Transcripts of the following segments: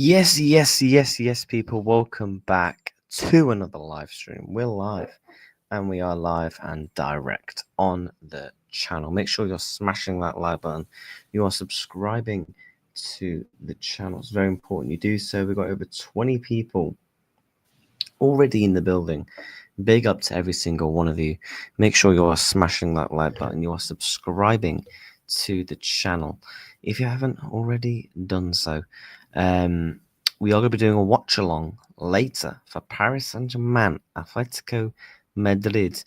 Yes, people. Welcome back to another live stream. We're live, and we are live and direct on the channel. Make sure you're smashing that like button. You are subscribing to the channel. It's very important you do so. We've got over 20 people already in the building. Big up to every single one of you. Make sure you are smashing that like button. You are subscribing to the channel if you haven't already done so. We are going to be doing a watch along later for Paris Saint-Germain, Atletico Madrid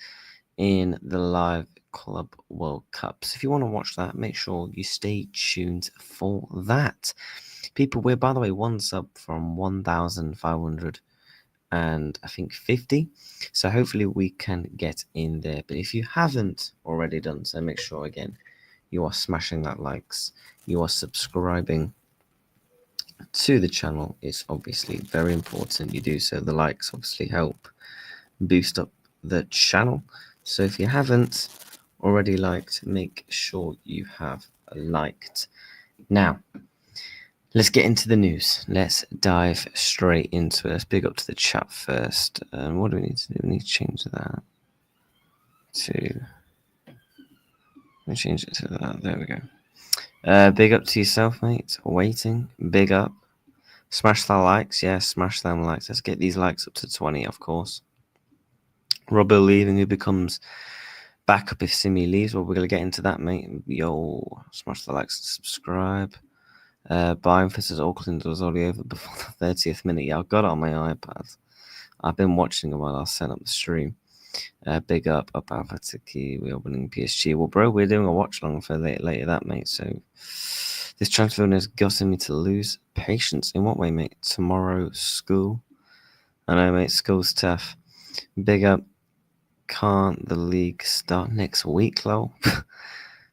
in the Live Club World Cup. So if you want to watch that, make sure you stay tuned for that. People, we're by the way one sub from 1,500 and I think 50. So hopefully we can get in there. But if you haven't already done so, make sure again you are smashing that likes, you are subscribing to the channel. It's obviously very important you do so. The likes obviously help boost up the channel. So if you haven't already liked, make sure you have liked. Now, let's get into the news. Let's dive straight into it. Let's big up to the chat first. What do we need to do? We need to change that to... Let me change it to that. There we go. Big up to yourself, mate. Waiting. Big up. Smash that likes. Yeah, smash them likes. Let's get these likes up to 20, of course. Robbo leaving, who becomes backup if Simi leaves. Well, we're going to get into that, mate. Yo, smash the likes and subscribe. Buying for says Auckland was already over before the 30th minute. Yeah, I've got it on my iPad. I've been watching it while I set up the stream. Big up Atletico. We are winning PSG. Well, bro, we're doing a watch along for later that, mate. So this transfer has gotten me to lose patience. In what way, mate? Tomorrow, school. I know, mate. School's tough. Big up. Can't the league start next week, lol?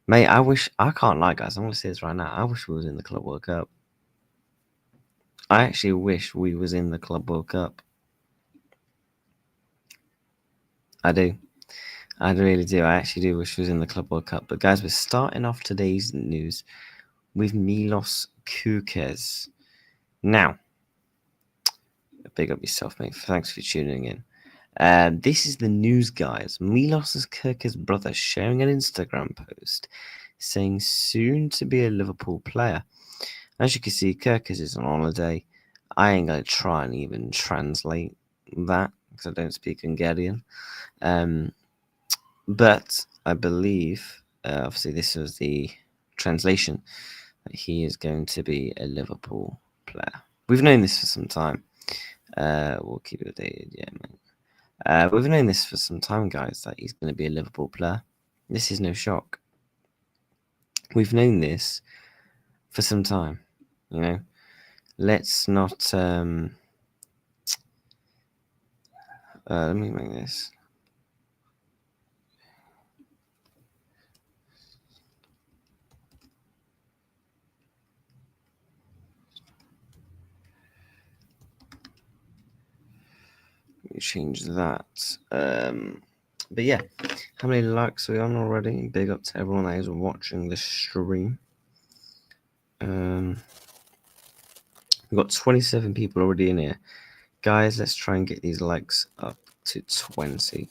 Mate, I can't lie, guys. I'm going to say this right now. I wish we was in the Club World Cup. I actually wish we was in the Club World Cup. I do. I really do. I actually do wish we was in the Club World Cup. But guys, we're starting off today's news with Milos Kerkez. Now, big up yourself, mate. Thanks for tuning in. This is the news, guys. Milos Kerkez's brother sharing an Instagram post saying soon to be a Liverpool player. As you can see, Kerkez is on holiday. I ain't going to try and even translate that because I don't speak Hungarian. But I believe, obviously, this was the translation, that he is going to be a Liverpool player. We've known this for some time. We'll keep it updated, yeah, mate. We've known this for some time, guys, that he's going to be a Liverpool player. This is no shock. We've known this for some time, you know. Let's not... let me make this. Let me change that. But yeah, how many likes are we on already? Big up to everyone that is watching the stream. We've got 27 people already in here. Guys, let's try and get these likes up to 20.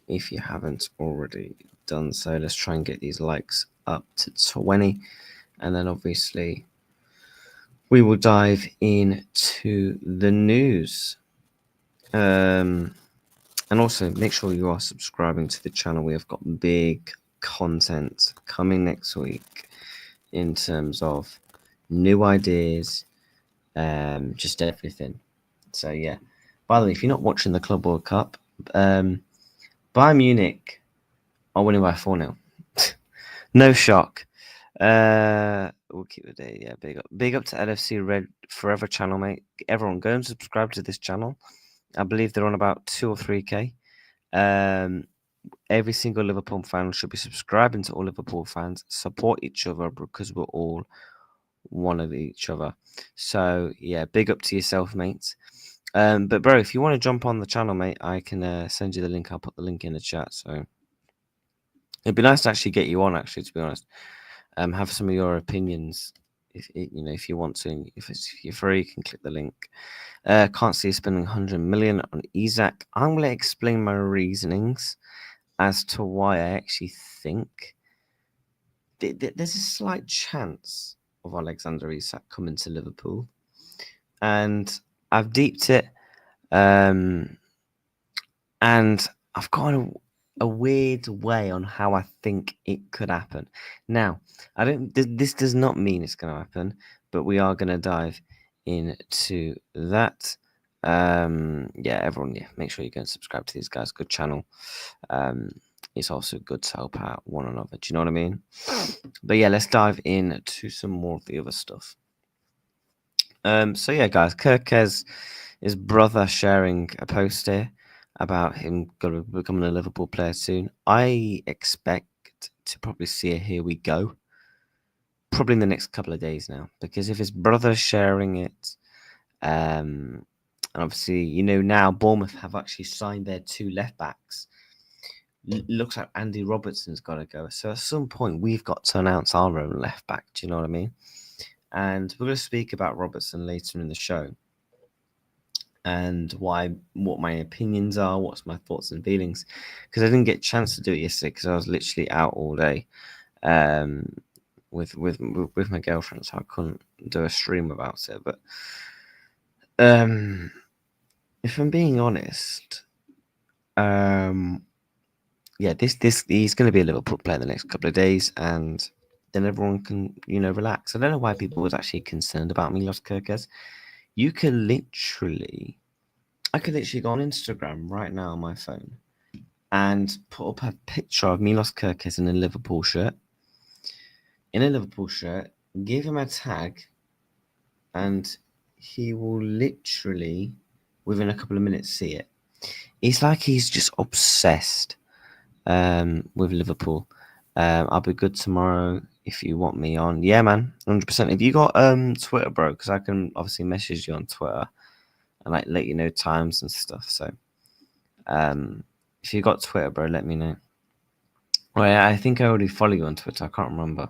If you haven't already done so, let's try and get these likes up to 20. And then obviously we will dive into the news. And also make sure you are subscribing to the channel. We have got big content coming next week in terms of new ideas, just everything. So yeah. By the way, if you're not watching the Club World Cup, Bayern Munich are winning by 4-0. No shock. We'll keep it there. Yeah, big up to LFC Red Forever channel, mate. Everyone, go and subscribe to this channel. I believe they're on about 2 or 3K. Every single Liverpool fan should be subscribing to all Liverpool fans. Support each other because we're all one of each other. So yeah, big up to yourself, mates. But bro, if you want to jump on the channel, mate, I can send you the link. I'll put the link in the chat. So it'd be nice to actually get you on, actually, to be honest. Have some of your opinions, if you want to, if you're free, you can click the link. Can't see spending 100 million on Isak. I'm going to explain my reasonings as to why I actually think there's a slight chance of Alexander Isak coming to Liverpool, and I've deeped it, and I've got a weird way on how I think it could happen. Now, I don't. This does not mean it's going to happen, but we are going to dive into that. Everyone, make sure you go and subscribe to these guys. Good channel. It's also good to help out one another. Do you know what I mean? But yeah, let's dive into some more of the other stuff. Guys, Kerkez, his brother, sharing a post here about him going to becoming a Liverpool player soon. I expect to probably see a here we go, probably in the next couple of days now, because if his brother's sharing it, and obviously, now Bournemouth have actually signed their 2 left backs. Looks like Andy Robertson's got to go. So at some point, we've got to announce our own left back. Do you know what I mean? And we're going to speak about Robertson later in the show, and what my opinions are, what's my thoughts and feelings, because I didn't get a chance to do it yesterday because I was literally out all day with my girlfriend, so I couldn't do a stream about it. But if I'm being honest, this he's going to be a Liverpool player in the next couple of days, and then everyone can relax. I don't know why people was actually concerned about Milos Kerkez. I could literally go on Instagram right now on my phone and put up a picture of Milos Kerkez in a Liverpool shirt. Give him a tag, and he will literally, within a couple of minutes, see it. It's like he's just obsessed with Liverpool. I'll be good tomorrow if you want me on. Yeah, man, 100%. Have you got Twitter, bro? Because I can obviously message you on Twitter and let you know times and stuff. So, if you got Twitter, bro, let me know. Well, yeah, I think I already follow you on Twitter. I can't remember.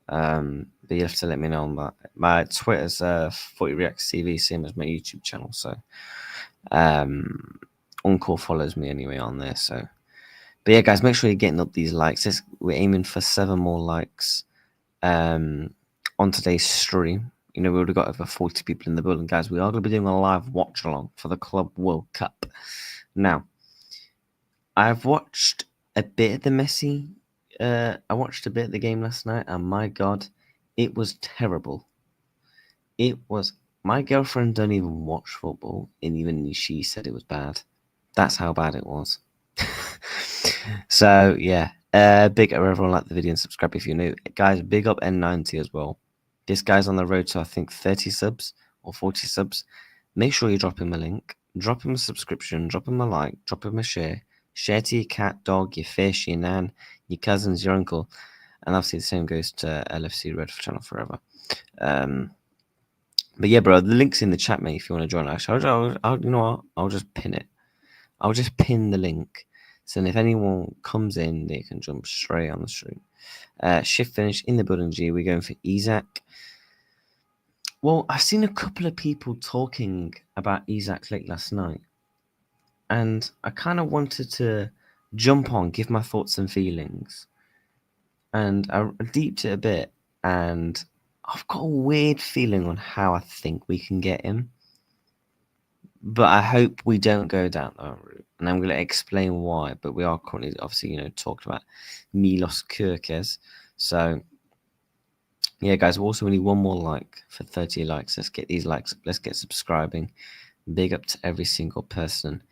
But you have to let me know on that. My Twitter's 40 Reacts TV, same as my YouTube channel. So, Uncle follows me anyway on there. So, but yeah, guys, make sure you're getting up these likes. We're aiming for 7 more likes on today's stream. We've already got over 40 people in the building, guys. We are going to be doing a live watch along for the Club World Cup. Now, I've watched a bit of the Messi. I watched a bit of the game last night, and my God, it was terrible. It was. My girlfriend don't even watch football, and even she said it was bad. That's how bad it was. So yeah, big up everyone, like the video and subscribe if you're new, guys. Big up N90 as well. This guy's on the road to I think 30 subs or 40 subs. Make sure you drop him a link, drop him a subscription, drop him a like, drop him a share to your cat, dog, your fish, your nan, your cousins, your uncle, and obviously the same goes to LFC Red for Channel Forever. But yeah, bro, the link's in the chat, mate. If you want to join us, I'll just pin it. I'll just pin the link. So if anyone comes in, they can jump straight on the stream. Shift finish in the building, G. We're going for Isak. Well, I've seen a couple of people talking about Isak late last night, and I kind of wanted to jump on, give my thoughts and feelings. And I deeped it a bit, and I've got a weird feeling on how I think we can get him. But I hope we don't go down that route. And I'm going to explain why. But we are currently, obviously, talking about Milos Kerkez. So, yeah, guys, we also need 1 more like for 30 likes. Let's get these likes up. Let's get subscribing. Big up to every single person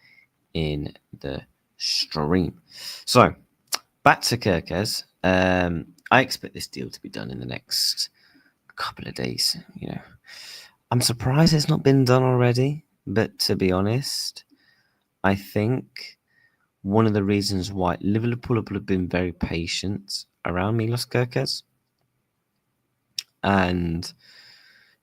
in the stream. So, back to Kerkez. I expect this deal to be done in the next couple of days. I'm surprised it's not been done already. But to be honest, I think one of the reasons why Liverpool have been very patient around Milos Kerkez, and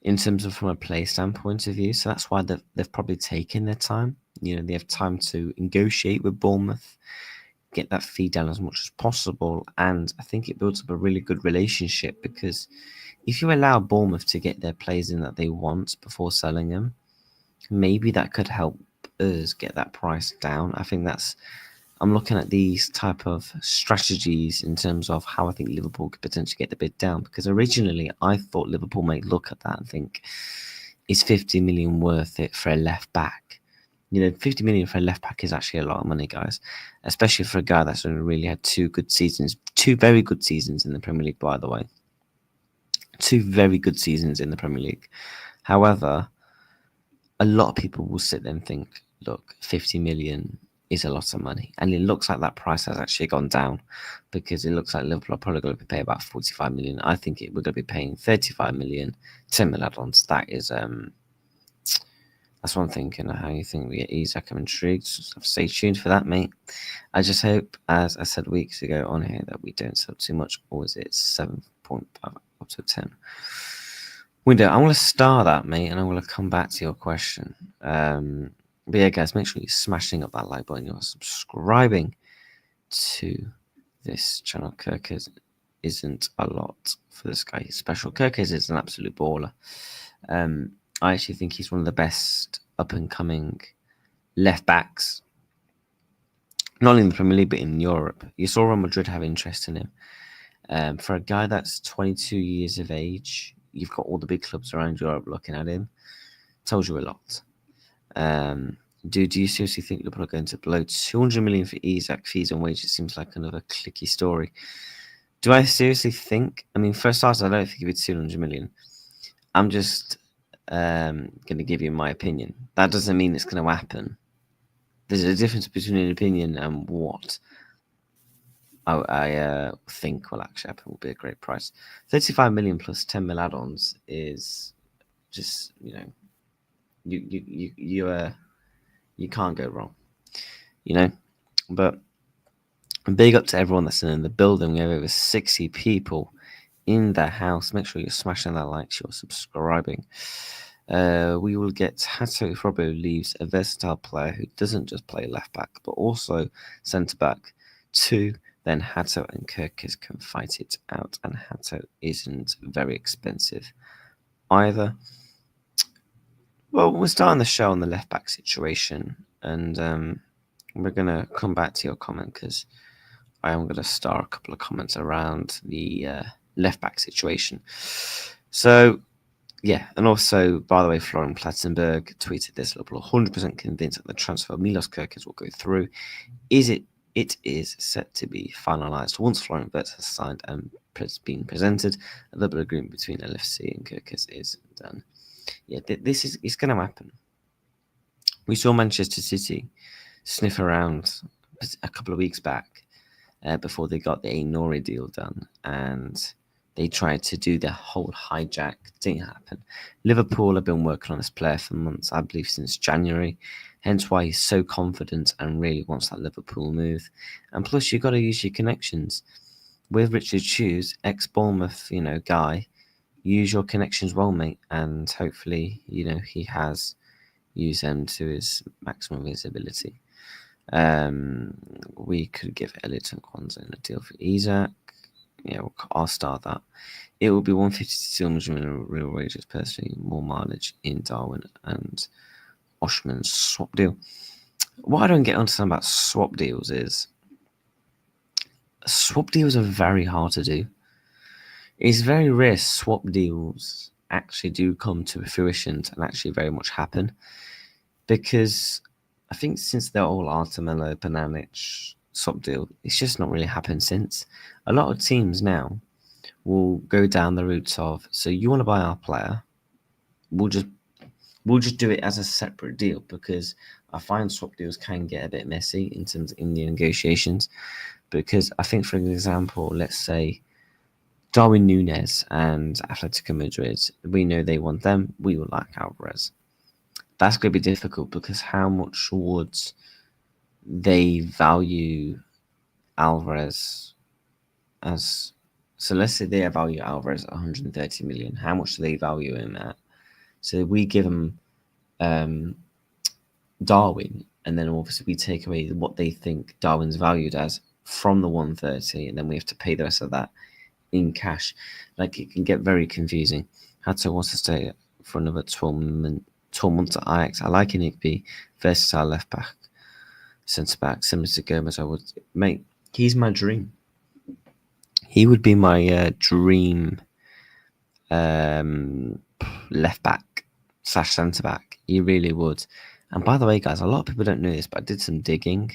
in terms of from a play standpoint of view, so that's why they've probably taken their time. They have time to negotiate with Bournemouth, get that fee down as much as possible, and I think it builds up a really good relationship because if you allow Bournemouth to get their players in that they want before selling them, maybe that could help us get that price down. I think I'm looking at these type of strategies in terms of how I think Liverpool could potentially get the bid down, because originally I thought Liverpool might look at that and think, is 50 million worth it for a left back? 50 million for a left back is actually a lot of money, guys, especially for a guy that's only really had two very good seasons in the Premier League, by the way. 2 very good seasons in the Premier League. However, a lot of people will sit there and think, look, 50 million is a lot of money. And it looks like that price has actually gone down, because it looks like Liverpool are probably going to pay about 45 million. I think we're going to be paying 35 million, 10 million add-ons. That's one thing. How you think we get Isak? I'm intrigued. So stay tuned for that, mate. I just hope, as I said weeks ago on here, that we don't sell too much. Or is it 7.5 up to 10? Window, I'm going to star that, mate, and I'm going to come back to your question. But yeah, guys, make sure you're smashing up that like button. You're subscribing to this channel. Kerkez isn't a lot for this guy. He's special. Kerkez is an absolute baller. I actually think he's one of the best up-and-coming left-backs, not only in the Premier League, but in Europe. You saw Real Madrid have interest in him. For a guy that's 22 years of age, you've got all the big clubs around Europe looking at him. Tells you a lot. Do you seriously think Liverpool are going to blow 200 million for Isak? Fees and wages seems like another clicky story. Do I seriously think? I mean, for starters, I don't think it'd be 200 million. I'm just going to give you my opinion. That doesn't mean it's going to happen. There's a difference between an opinion and what I think will actually happen. Will be a great price. 35 million plus 10 mil add-ons is just, you can't go wrong, But big up to everyone that's in the building. We have over 60 people in the house. Make sure you're smashing that like, you're subscribing. We will get Hato if Robbo leaves, a versatile player who doesn't just play left back but also centre back. 2, then Hato and Kerkez can fight it out, and Hato isn't very expensive either. Well, we're starting the show on the left back situation, and we're going to come back to your comment, because I am going to star a couple of comments around the left back situation. So, yeah, and also, by the way, Florian Plattenberg tweeted this: Liverpool 100% convinced that the transfer of Milos Kerkez will go through. It is set to be finalised once Florian Wirtz has signed and been presented. A double agreement between LFC and Kerkez is done. Yeah, this is going to happen. We saw Manchester City sniff around a couple of weeks back before they got the Ainori deal done, and they tried to do the whole hijack. Didn't happen. Liverpool have been working on this player for months, I believe since January, hence why he's so confident and really wants that Liverpool move. And plus, you've got to use your connections. With Richard Hughes, ex-Bournemouth, guy, use your connections well, mate, and hopefully, he has used them to his maximum of his ability. We could give Elliot and Kwanzaa a deal for Isak. Yeah, I'll start that. It will be 150 to 200 million real wages, personally, more mileage in Darwin and Oshman's swap deal. What I don't get understand about swap deals is swap deals are very hard to do. It's very rare swap deals actually do come to fruition and actually very much happen, because I think since the whole Artemelo Pjanic swap deal, it's just not really happened since. A lot of teams now will go down the route of, so you want to buy our player, we'll just do it as a separate deal, because I find swap deals can get a bit messy in terms of in the negotiations. Because I think, for example, let's say Darwin Núñez and Atletico Madrid, we know they want them, we would like Alvarez. That's going to be difficult, because how much would they value Alvarez as? So let's say they value Alvarez at 130 million. How much do they value him at? So we give them Darwin, and then obviously we take away what they think Darwin's valued as from the 130, and then we have to pay the rest of that in cash. Like, it can get very confusing. Hato wants to stay for another 12 months at Ajax. I like Inigby, versatile left back, centre back, similar to Gomez. I would, mate. He's my dream. He would be my dream left back / centre back. He really would. And by the way, guys, a lot of people don't know this, but I did some digging.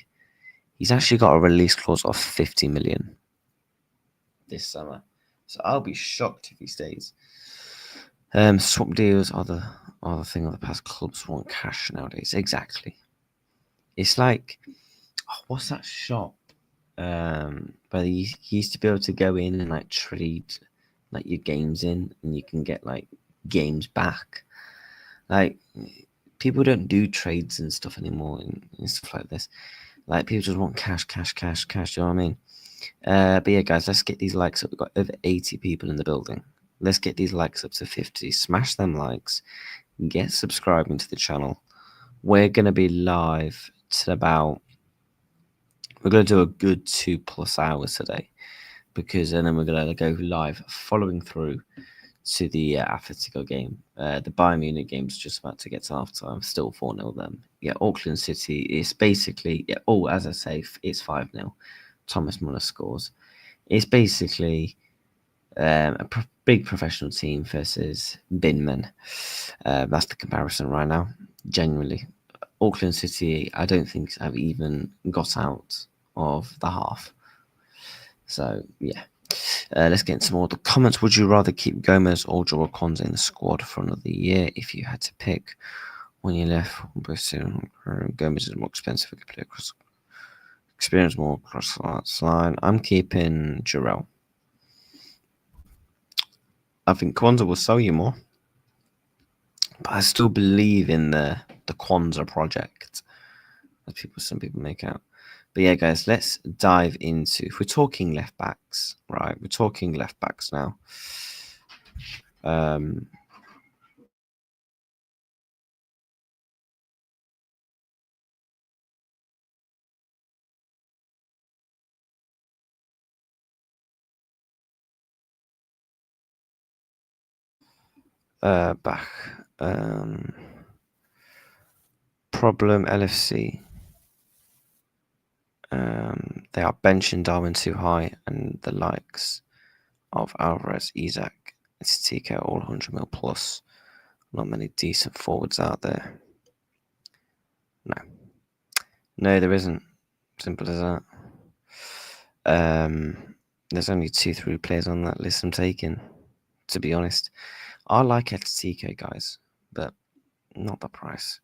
He's actually got a release clause of 50 million this summer, so I'll be shocked if he stays. Swap deals are the thing of the past. Clubs want cash nowadays. Exactly. It's like, what's that shop? But you used to be able to go in and like trade like your games in, and you can get like games back. Like, people don't do trades and stuff anymore and stuff like this. Like, people just want cash. You know what I mean? But yeah, guys, let's get these likes up. We've got over 80 people in the building. Let's get these likes up to 50. Smash them likes. Get subscribing to the channel. We're gonna be live till about. We're gonna do a good 2+ hours today, because and then we're gonna go live following through to the Atletico game. The Bayern Munich game's just about to get to halftime. Still 4-0 them. Yeah, Auckland City is basically, yeah. Oh, as I say, it's 5-0. Thomas Muller scores. It's basically a big professional team versus binmen. That's the comparison right now. Genuinely, Auckland City, I don't think have even got out of the half. So yeah. Let's get into some more of the comments. Would you rather keep Gomez or Joel Conza in the squad for another year if you had to pick? When you left, Gomez is more expensive. Could play across, experience more across the line. I'm keeping Jarrell. I think Kwanzaa will sell you more, but I still believe in the Kwanzaa project, as some people make out. But yeah, guys, let's dive into, if we're talking left backs, right? We're talking left backs now. Back. Problem LFC. They are benching Darwin too high, and the likes of Alvarez, Isak, Atletico, all 100 mil plus. Not many decent forwards out there. No, there isn't. Simple as that. There's only 2-3 players on that list I'm taking, to be honest. I like Atletico, guys, but not the price.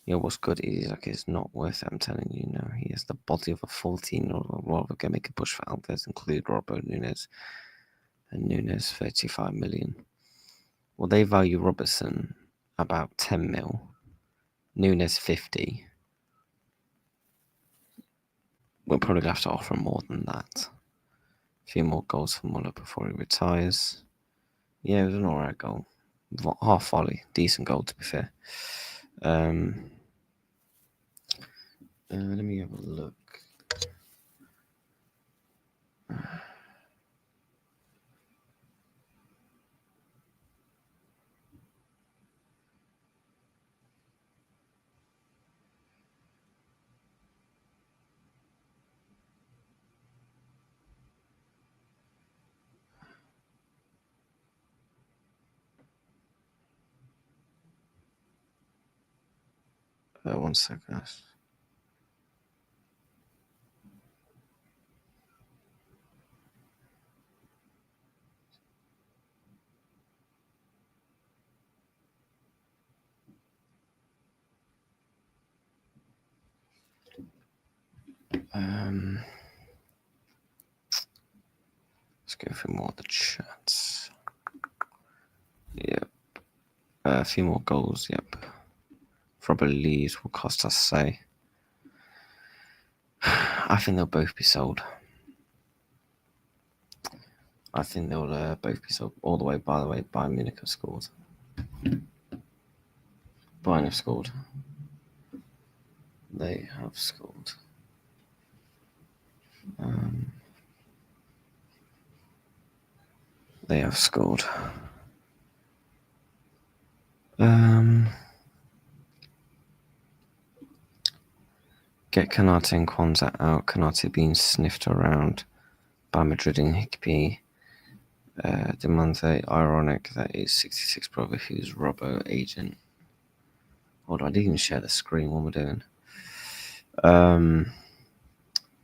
What's good is like, it's not worth it. I'm telling you, no. He has the body of a 14-year-old. Rather go make a push for Alves, include Robert Nunes, and Nunes 35 million. Well, they value Robertson about 10 mil, Nunes 50. We'll probably have to offer more than that. A few more goals for Muller before he retires. Yeah, it was an alright goal. Half volley, decent goal to be fair. Let me have a look. One second. Let's go through more of the chats. Yep. A few more goals, yep. Probably leaves will cost us, say. I think they'll both be sold. I think they'll both be sold all the way. By the way, Bayern Munich have scored. Bayern have scored. They have scored. They have scored. Get Canate and Kwanzaa out. Canate being sniffed around by Madrid and Higby. Demante, ironic that is 66 brother who's Robbo agent. Hold on, I didn't even share the screen. What am I doing?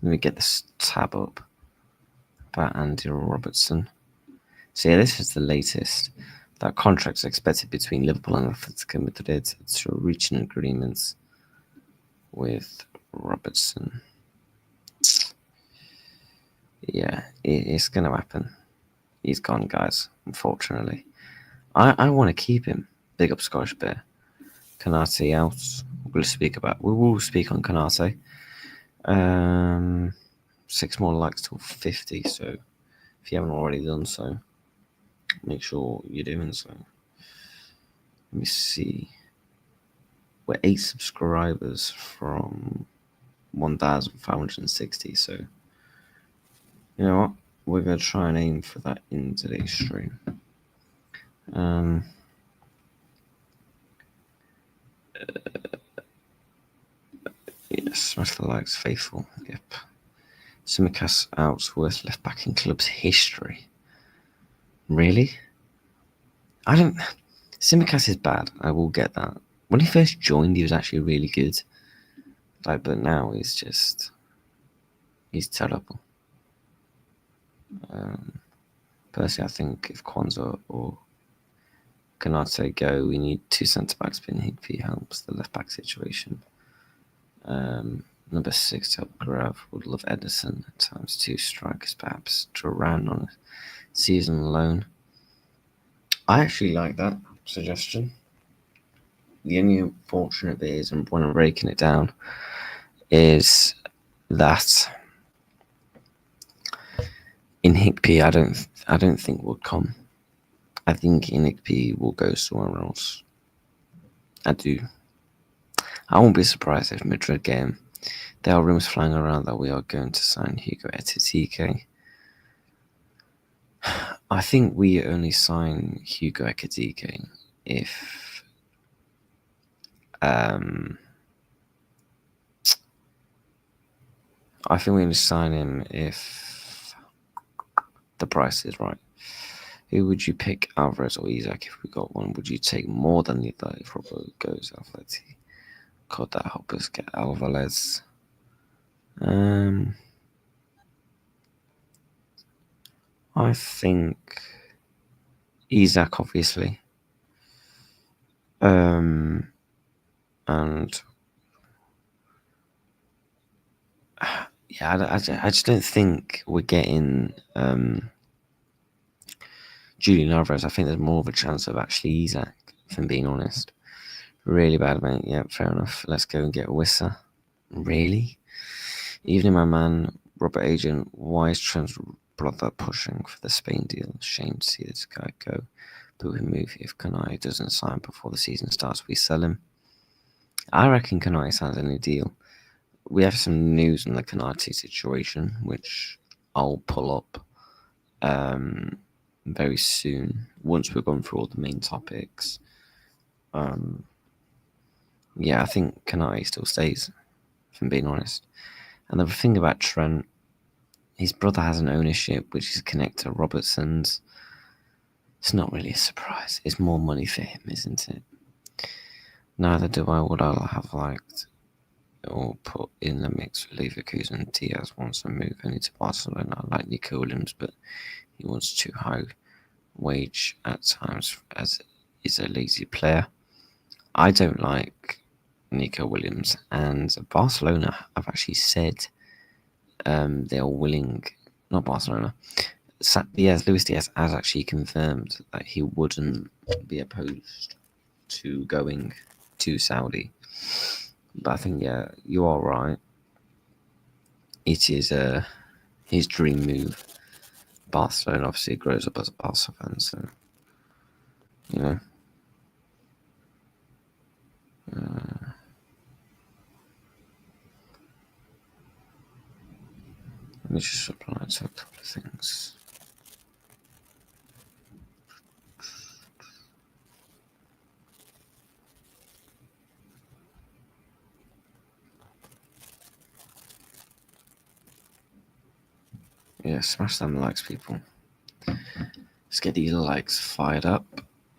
Let me get this tab up about Andy Robertson. So yeah, this is the latest. That contract's expected between Liverpool and Atletico Madrid to reach an agreement with Robertson. Yeah, it's going to happen. He's gone, guys, unfortunately. I want to keep him. Big up Scottish Bear. Canate out. We will speak on Canate. 6 more likes till 50, so if you haven't already done so, make sure you're doing so. Let me see. We're 8 subscribers from 1,560, so you know what? We're going to try and aim for that in today's stream. Yes, smash the likes, faithful. Yep. Simicast out, worst left back in club's history. Really? Simicast is bad. I will get that. When he first joined, he was actually really good. But now he's terrible. Personally, I think if Kwanzaa or Canate go, we need 2 centre backs. But Higby helps the left back situation. Number 6 to help Grav. Would love Edison at times. 2 strikers, perhaps Duran on a season loan. I actually like that suggestion. The only unfortunate bit is, when I'm breaking it down, is that in Higby, I don't think would come. I think Higby will go somewhere else. I do. I won't be surprised if Madrid get him. There are rumors flying around that we are going to sign Hugo Ekitike. I think we only sign Hugo Ekitike if I think we only sign him if the price is right. Who would you pick, Alvarez or Isak, if we got one? Would you take more than the other if Robert goes Atleti? Could that help us get Alvarez? I think Isak, obviously. And yeah, I just don't think we're getting Julian Alvarez. I think there's more of a chance of actually Isak, if I'm being honest. Really bad, mate. Yeah, fair enough. Let's go and get Wissa. Really? Even my man, Robert Agent, why is Trent's brother pushing for the Spain deal? Shame to see this guy go. But we move if Kanai doesn't sign before the season starts, we sell him. I reckon Kanai signs a new deal. We have some news on the Kanati situation, which I'll pull up very soon once we've gone through all the main topics. Yeah, I think Kanai still stays, if I'm being honest. And the thing about Trent, his brother has an ownership which is connected to Robertson's. It's not really a surprise. It's more money for him, isn't it? Neither do I would I have liked or put in the mix for Leverkusen. Diaz wants to move only to Barcelona. I like Nico Williams, but he wants too high wage at times as is a lazy player. I don't like Nico Williams, and Barcelona have actually said they are willing, not Barcelona, Luis Diaz has actually confirmed that he wouldn't be opposed to going to Saudi. But I think, yeah, you are right. It is his dream move. Barcelona obviously grows up as a Barca fan, so, you know. Let me just reply to a couple of things. Yeah, smash them likes, people. Let's get these likes fired up.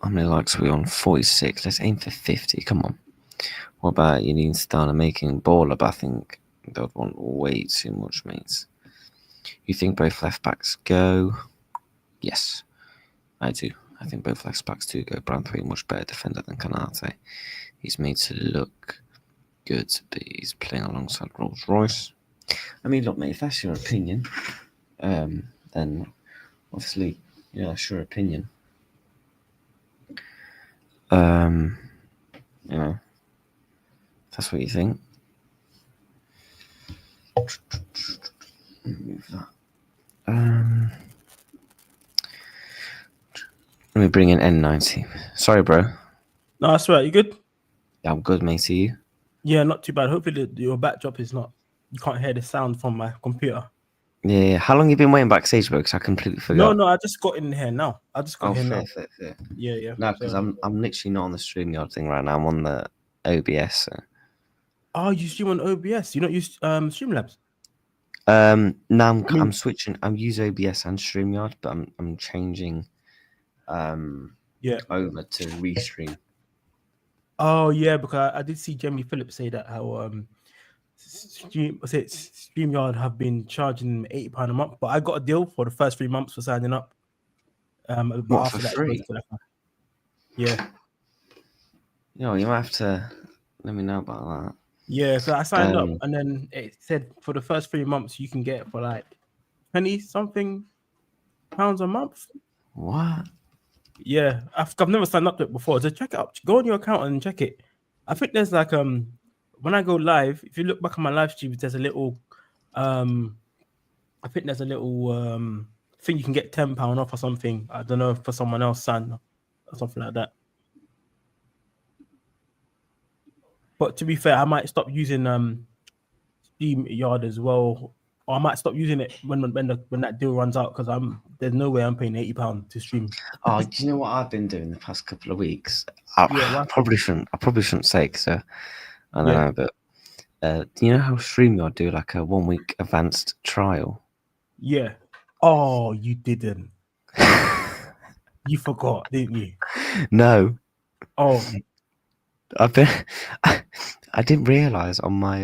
How many likes are we on? 46. Let's aim for 50. Come on. What about you need to start making baller? But I think they'd want way too much, mates. You think both left backs go? Yes, I do. I think both left backs do go. Branthwaite, much better defender than Canate. He's made to look good, but he's playing alongside Rolls Royce. I mean, look, mate, if that's your opinion, then obviously, yeah, that's your opinion. You know, if that's what you think. Move that. Let me bring in N90. Sorry, bro. No, that's right. You good? Yeah, I'm good, mate. See you? Yeah, not too bad. Hopefully your backdrop is not. You can't hear the sound from my computer. Yeah. How long you been waiting backstage, bro? Because I completely forgot. No, I just got in here now. I just got Oh, here fair. now. Yeah. No, because So, I'm literally not on the StreamYard thing right now. I'm on the OBS. So. oh, you stream on OBS. You don't use Streamlabs. Now I I'm mean, switching. I'm using OBS and StreamYard, but I'm changing yeah. over to Restream. Oh, yeah, because I did see Jamie Phillips say that how StreamYard have been charging £80 a month, but I got a deal for the first 3 months for signing up. But What, for after that, it goes free? to like yeah. You know, you might have to let me know about Yeah, so I that. signed up and then it said for the first 3 months you can get it for like 20 something pounds a month. What? Yeah, I've never signed up to it before. So check it out. Go on your account and check it. I think there's like when I go live, if you look back on my live stream, there's a little I think there's a little thing you can get £10 off or something. I don't know for someone else son or something like that. But to be fair, I might stop using StreamYard as well. Or I might stop using it when that deal runs out because there's no way I'm paying £80 to stream. Oh, do you know what I've been doing the past couple of weeks? I Yeah, what happened? probably shouldn't. I probably shouldn't say because I don't Yeah, know. But do you know how StreamYard do like a 1 week advanced trial? yeah. Oh, you didn't. You forgot, didn't you? No, Oh, I've been. I didn't realize on my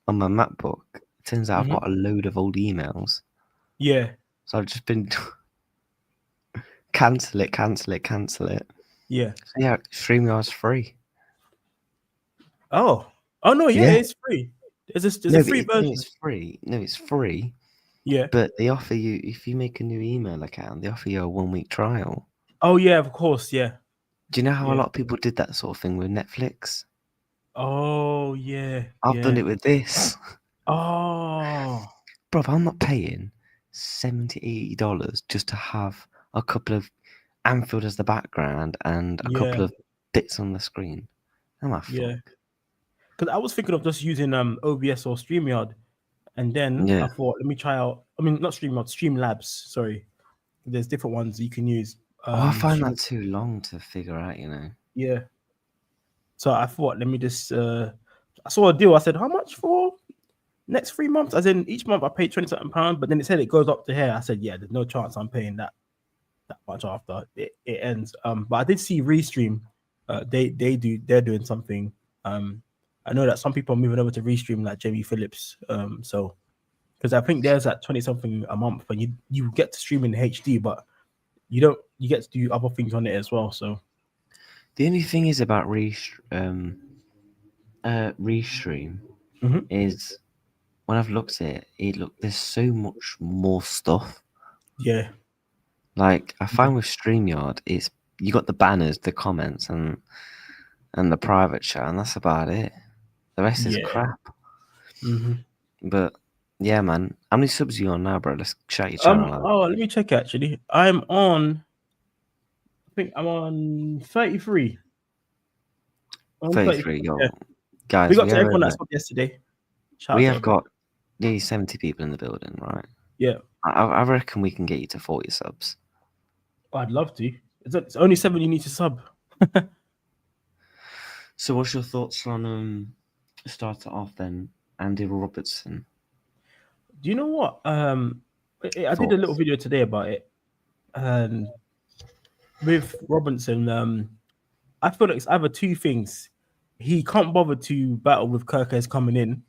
MacBook. It turns out I've got a load of old emails, yeah, so I've just been cancel it. yeah. So yeah, StreamYard's free. Oh no, yeah, Yeah. it's free. There's No, a but free version. it's free. No, it's free. Yeah. But they offer you, if you make a new email account, they offer you a 1 week trial. Oh yeah, of course, yeah. Do you know how a Yeah. lot of people did that sort of thing with Netflix? Oh yeah, I've done yeah. it with this. Oh Bro, I'm not paying $70, $80 just to have a couple of Anfield as the background and a couple yeah, of bits on the screen. Am I yeah. fuck? Because I was thinking of just using OBS or StreamYard, and then Yeah. I thought, let me try out. I mean, not StreamYard, Streamlabs. Sorry, there's different ones you can use. Oh, I find that too long to figure out, you know. Yeah. So I thought, let me just. I saw a deal. I said, how much for next 3 months? As in, each month I pay 20 something pounds, but then it said it goes up to here. I said, yeah, there's no chance I'm paying that much after it ends. But I did see Restream. They're doing something. I know that some people are moving over to Restream, like Jamie Phillips. So because I think there's at 20 something a month, and you get to stream in HD, but you get to do other things on it as well. So The only thing is about Restream is when I've looked at it, there's so much more stuff. yeah, Like I find with StreamYard, it's you got the banners, the comments, and the private chat, and that's about it. The rest is yeah. crap. But yeah, man, how many subs are you on now, bro? Let's shout your channel out. Oh, let me check actually. I'm on. I think I'm on 33. I'm on 33, 33. yo, Yeah. guys, Big up to everyone that spoke yesterday. Shout we out to have everyone. got nearly 70 people in the building, right? Yeah. I reckon we can get you to 40 subs. I'd love to. It's only 7 you need to sub. So, what's your thoughts on start it off then? Andy Robertson. Do you know what? I did a little Thoughts? video today about it, and with Robertson, I feel like it's either two things. He can't bother to battle with Kerkez coming in,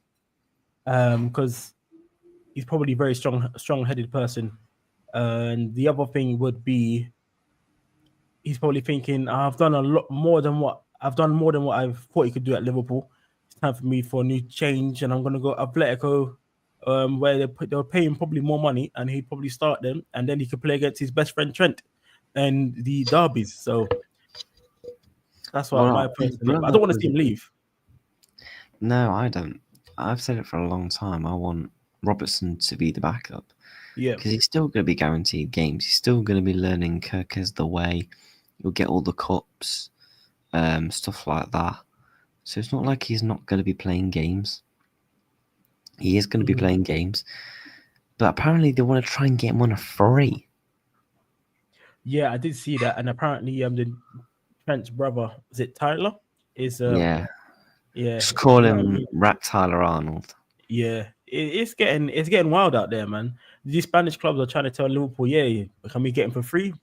because he's probably a very strong-headed person. And the other thing would be he's probably thinking, I've done a lot more than what I've done more than what I thought he could do at Liverpool. It's time for me for a new change, and I'm gonna go Atletico, where they'll pay him probably more money, and he'd probably start them, and then he could play against his best friend Trent and the derbies. So that's what my Well, his personal. I brother don't want to was. see him leave. No, I don't. I've said it for a long time. I want Robertson to be the backup Yeah, because he's still going to be guaranteed games. He's still going to be learning Kirkez the way. He'll get all the cups, stuff like that. So it's not like he's not going to be playing games. He is going to be playing games, but apparently they want to try and get him on a free. yeah, I did see that, and apparently, the Trent's brother, is it Tyler? Is Yeah, yeah, just call you know what I him mean? Rat Tyler Arnold. Yeah, it's getting wild out there, man. These Spanish clubs are trying to tell Liverpool, yeah, can we get him for free?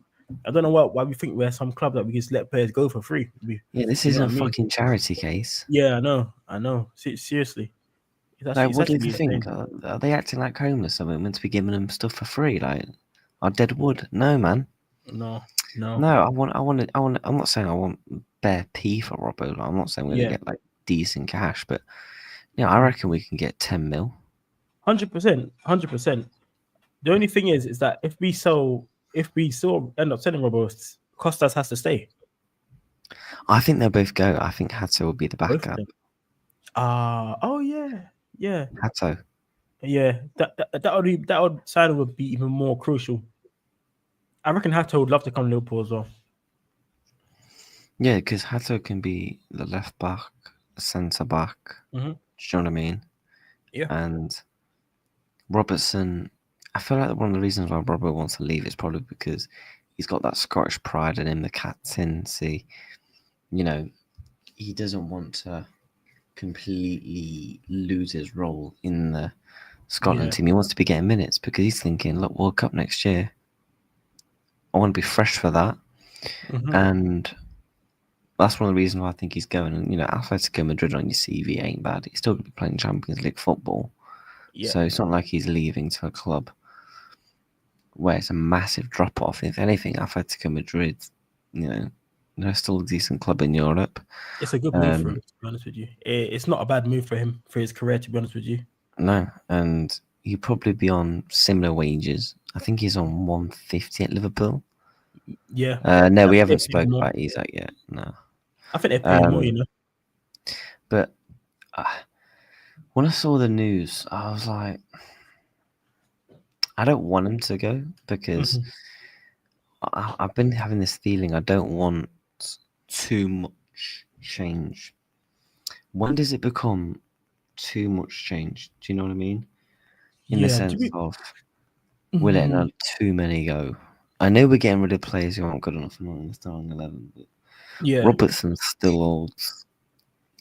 I don't know why we think we're some club that we just let players go for free. Yeah, this You know isn't what a I mean? fucking charity case. Yeah, I know. Seriously, Like, it's what do actually you think? insane. Are they acting like homeless? Are we meant to be giving them stuff for free? Like, our dead wood? No, man. No, no, No, I'm not saying I want bare P for Robbo. Like, I'm not saying we're gonna yeah, get like decent cash, but I reckon we can get 10 mil. 100%, 100%. The only thing is that if we still end up selling Roberts, Costas has to stay. I think they'll both go. I think Hato will be the Both of backup. them. Oh yeah, yeah. Hato. Yeah, that would sign would be even more crucial. I reckon Hato would love to come to Liverpool as well. Yeah, because Hato can be the left back, centre back. Mm-hmm. Do you know what I mean? Yeah, And Robertson, I feel like one of the reasons why Robbo wants to leave is probably because he's got that Scottish pride in him, the captaincy. You know, he doesn't want to completely lose his role in the Scotland yeah, team. He wants to be getting minutes because he's thinking, look, World Cup next year. I want to be fresh for that. mm-hmm. And that's one of the reasons why I think he's going. And, Atletico Madrid on your CV ain't bad. He's still going to be playing Champions League football. Yeah, So it's not like he's leaving to a club where it's a massive drop off. If anything, Atletico Madrid, they're still a decent club in Europe. it's a good move for him. To be honest with you, it's not a bad move for him for his career. To be honest with you, No, and he'd probably be on similar wages. I think he's on 150 at Liverpool. yeah. No, I we think haven't they pay him spoke more. about Isak yet. No. I think they pay him more. Um, but when I saw the news, I was like, I don't want him to go because Mhm. I've been having this feeling I don't want too much change. When does it become too much change? Do you know what I mean? In the Yeah, sense of we're letting Mhm. too many go. I know we're getting rid of players who aren't good enough and not in the starting 11, but Yeah, Robertson still holds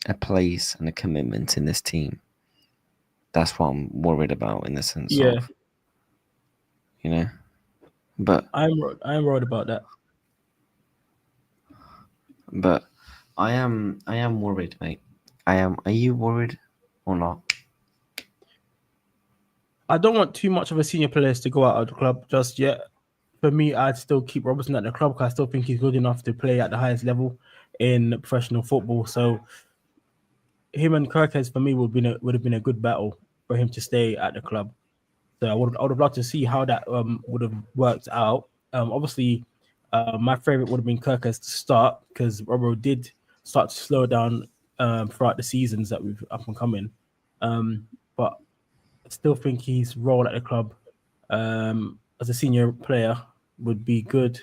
a place and a commitment in this team. That's what I'm worried about in the sense yeah. of, but I'm worried about that. but I am worried, mate. I am. Are you worried or not? I don't want too much of a senior players to go out of the club just yet. For me, I'd still keep Robertson at the club because I still think he's good enough to play at the highest level in professional football. So him and Kerkez for me would have been a good battle for him to stay at the club. So I would have loved to see how that would have worked out. Obviously, my favorite would have been Kerkez to start because Robbo did start to slow down throughout the seasons that we've up and coming. But I still think his role at the club as a senior player would be good,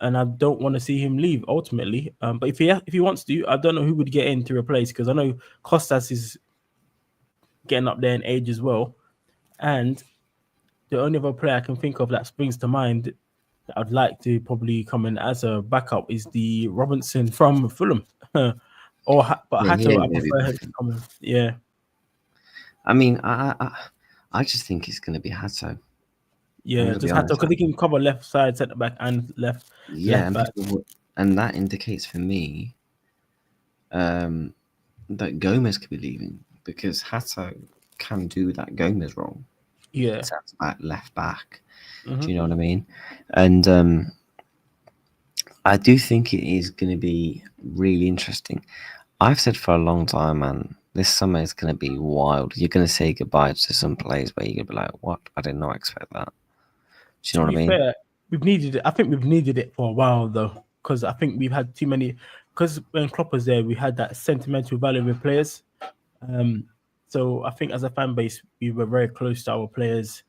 and I don't want to see him leave ultimately. But if he wants to, I don't know who would get in to replace because I know Costas is getting up there in age as well, and the only other player I can think of that springs to mind that I'd like to probably come in as a backup is the Robertson from Fulham. But Yeah, he Hato, I ain't gonna be prefer him to back. come in. Yeah, I mean, I just think it's gonna be Hato. I'm Yeah, gonna be just had to honest. because he can cover left side centre back and Yeah, left and back. and that indicates for me um, that Gomez could be leaving because Hato can do that Gomez role, Yeah. centre back, left back. Hmm. Do you know what I mean? And I do think it is going to be really interesting. I've said for a long time, man, this summer is going to be wild. You're going to say goodbye to some players where you're going to be like, what? I did not expect that. Do you To know what be I mean? fair, we've needed it. I think we've needed it for a while though, because I think we've had too many. Because when Klopp was there, we had that sentimental value with players. Um, so I think as a fan base, we were very close to our players.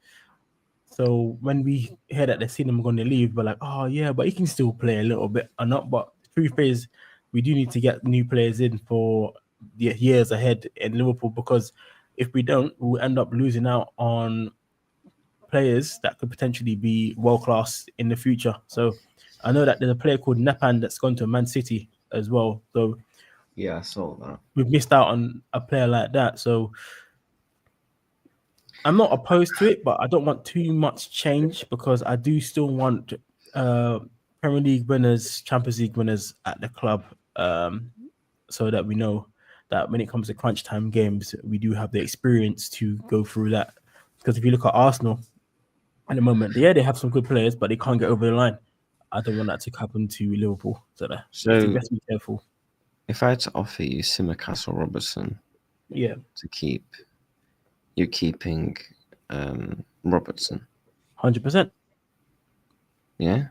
So when we hear that they're seeing them going to leave, we're like, oh yeah, but he can still play a little bit or not. But the truth is, we do need to get new players in for the years ahead in Liverpool because if we don't, we'll end up losing out on players that could potentially be world class in the future. So I know that there's a player called Nepan that's gone to Man City as well. So Yeah, I saw that. we've missed out on a player like that. So I'm not opposed to it, but I don't want too much change because I do still want uh, Premier League winners, Champions League winners at the club, so that we know that when it comes to crunch time games, we do have the experience to go through that. Because if you look at Arsenal at the moment, yeah, they have some good players, but they can't get over the line. I don't want that to happen to Liverpool, so that we have to So be careful. if I had to offer you Simicast or Robertson Yeah, to keep, you're keeping Robertson. 100%. Yeah,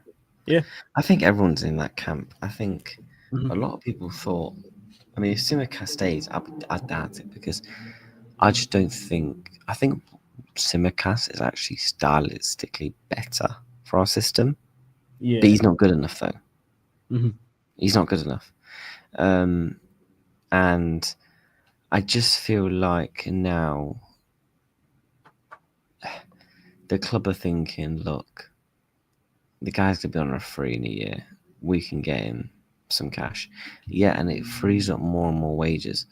Yeah. I think everyone's in that camp. I think a Mhm. lot of people thought. I mean, if Simicast stays, I doubt it because I just don't think. I think Simicast is actually stylistically better for our system, but Yeah. he's not good enough though. Hmm. He's not good enough. Um, and I just feel like now the club are thinking, look, the guy's gonna be on a free in a year. We can get him some cash. Yeah, and it frees up more and more wages.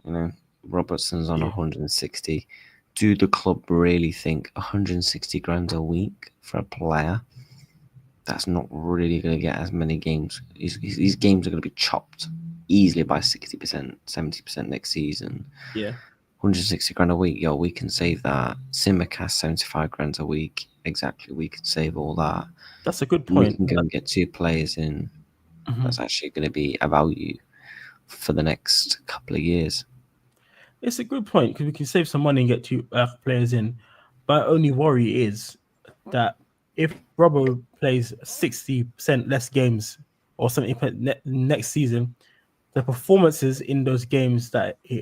You know, Robertson's on Yeah. 160. Do the club really think 160 grand a week for a player? That's not really going to get as many games. These games are going to be chopped easily by 60%, 70% next season. Yeah. 160 grand a week, yo, we can save that. Simicast 75 grand a week, exactly. We can save all that. That's a good And we point. can go and get two players in Mhm. that's actually going to be a value for the next couple of years. It's a good point because we can save some money and get two players in. My only worry is that if Robbo plays 60% less games or 70% next season, the performances in those games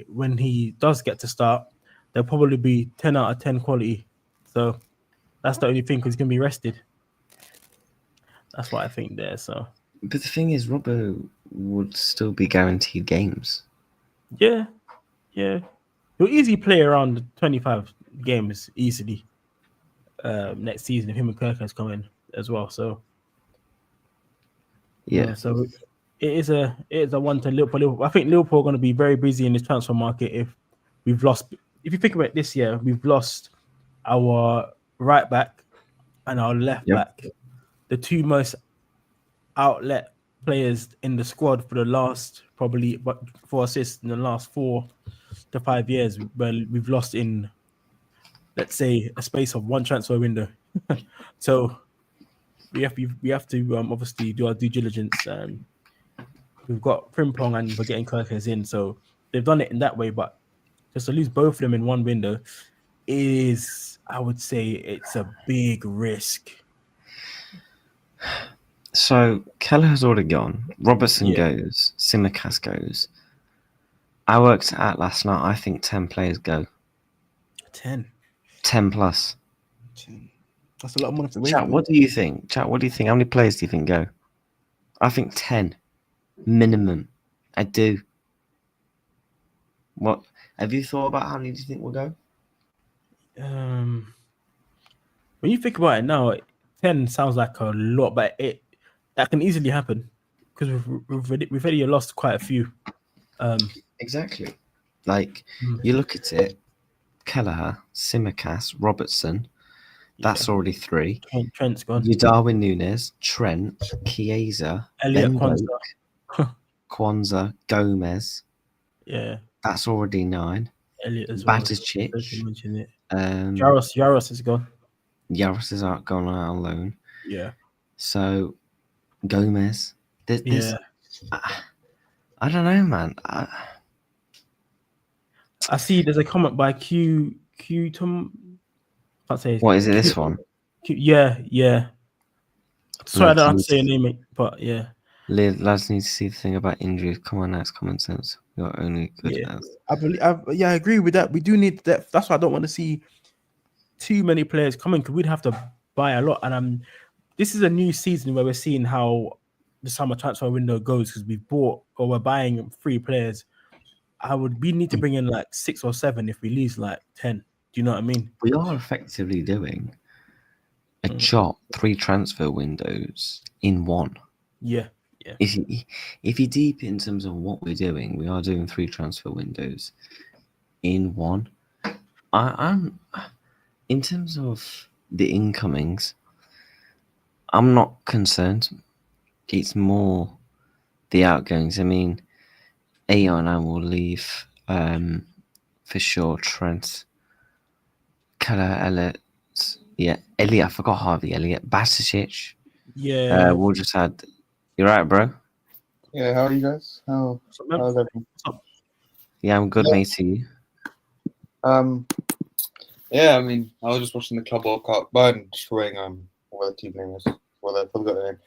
when he does get to start, they'll probably be 10 out of 10 quality. So that's the only thing because he's going to be rested. That's what I think there. So But the thing is, Robbo would still be guaranteed games. yeah, yeah. He'll easily play around 25 games easily next season if him and Kerkez come in as well. So Yeah. so it is a one to Liverpool. I think Liverpool are going to be very busy in this transfer market if we've lost. If you think about it this year, we've lost our right back and our left Yep. back, the two most outlet players in the squad for the last probably but for assists in the last 4 to 5 years. Well, we've lost in let's say a space of one transfer window. So we have to obviously do our due diligence. We've got Frimpong and we're getting Kirkers in, so they've done it in that way. But just to lose both of them in one window is, I would say, it's a big risk. So Keller has already gone. Robertson Yeah, goes. Simicast goes. I worked at last night. I think 10 players go. 10. 10 plus. 10. That's a lot of money to away Chat, from. what do you think? Chat, what do you think? How many players do you think go? I think 10 minimum. I do. What have you thought about how many do you think will go? Um, when you think about it now, 10 sounds like a lot, but it that can easily happen because we've already lost quite a few. Um, Exactly. Like mm, you look at it, Kelleher, Simicast, Robertson. That's already 3. Trent's gone. You Darwin Nunes, Trent, Chiesa, Elliot Ben Kwanzaa. Doak, Kwanzaa, Gomez. Yeah, That's already 9. Elliot as well. Baticic. Don't mention it. Um, Jaros is gone. Yaros is out gone out on loan. Yeah. So Gomez. There's Yeah. I don't know, man. I see there's a comment by Q Tom. Can't say What is it? This one? Yeah. Sorry, I don't have to say your name, mate, but yeah. Lads need to see the thing about injuries. Come on, that's common sense. You're only good as. I agree with that. We do need depth. That's why I don't want to see too many players coming because we'd have to buy a lot. And this is a new season where we're seeing how the summer transfer window goes because we've bought or we're buying 3 players. We need to bring in like 6 or 7 if we lose like 10. Do you know what I mean? We are effectively doing a job 3 transfer windows in one. Yeah. If you're deep in terms of what we're doing, we are doing 3 transfer windows in one. I'm in terms of the incomings, I'm not concerned. It's more the outgoings. I mean, Aon will leave for sure. Trent, Keller, Elliot, Elliot. I forgot Harvey Elliot. Baticic. Yeah. We'll just add. You're right, bro. Yeah, how are you guys? How's everything? Yeah, I'm good, mate. To you. Yeah, I mean, I was just watching the Club World Cup, but I'm destroying what the team name is. Well, I forgot the name.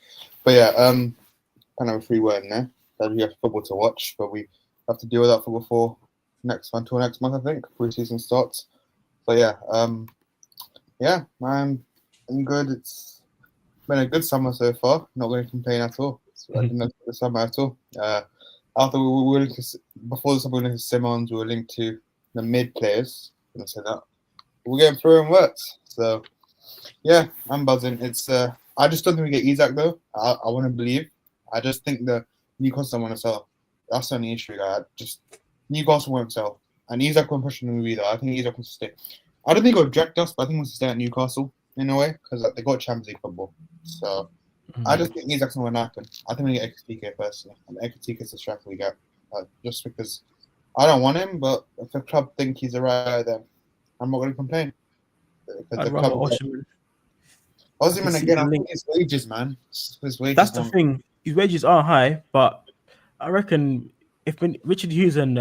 But yeah, kind of a free word in there. That we have football to watch, but we have to deal with that for before next month, I think, pre-season starts. So yeah, I'm good. It's been a good summer so far. Not going to complain at all. I think that's the summer at all. After we were linked to, before the summer, we were linked to Simmons, we were linked to the mid players. I'm gonna say that. We're getting through and works. So yeah, I'm buzzing. It's I just don't think we get Isak though. I want to believe. I just think that Newcastle don't want to sell. That's the only issue. Just Newcastle won't sell, and Isak won't push the movie either. I think Isak wants to stay. I don't think he'll reject us, but I think he wants to stay at Newcastle in a way because they got Champions League football. So I just think Isak's not going to happen. I think we get Ekitike personally, and Ekitike is the striker we get. Just because I don't want him, but if the club think he's the right, then I'm not going to complain. I'd rather Osimhen. Osimhen again, I think his wages, man. His wages. That's the thing. His wages are high, but I reckon if Richard Hughes and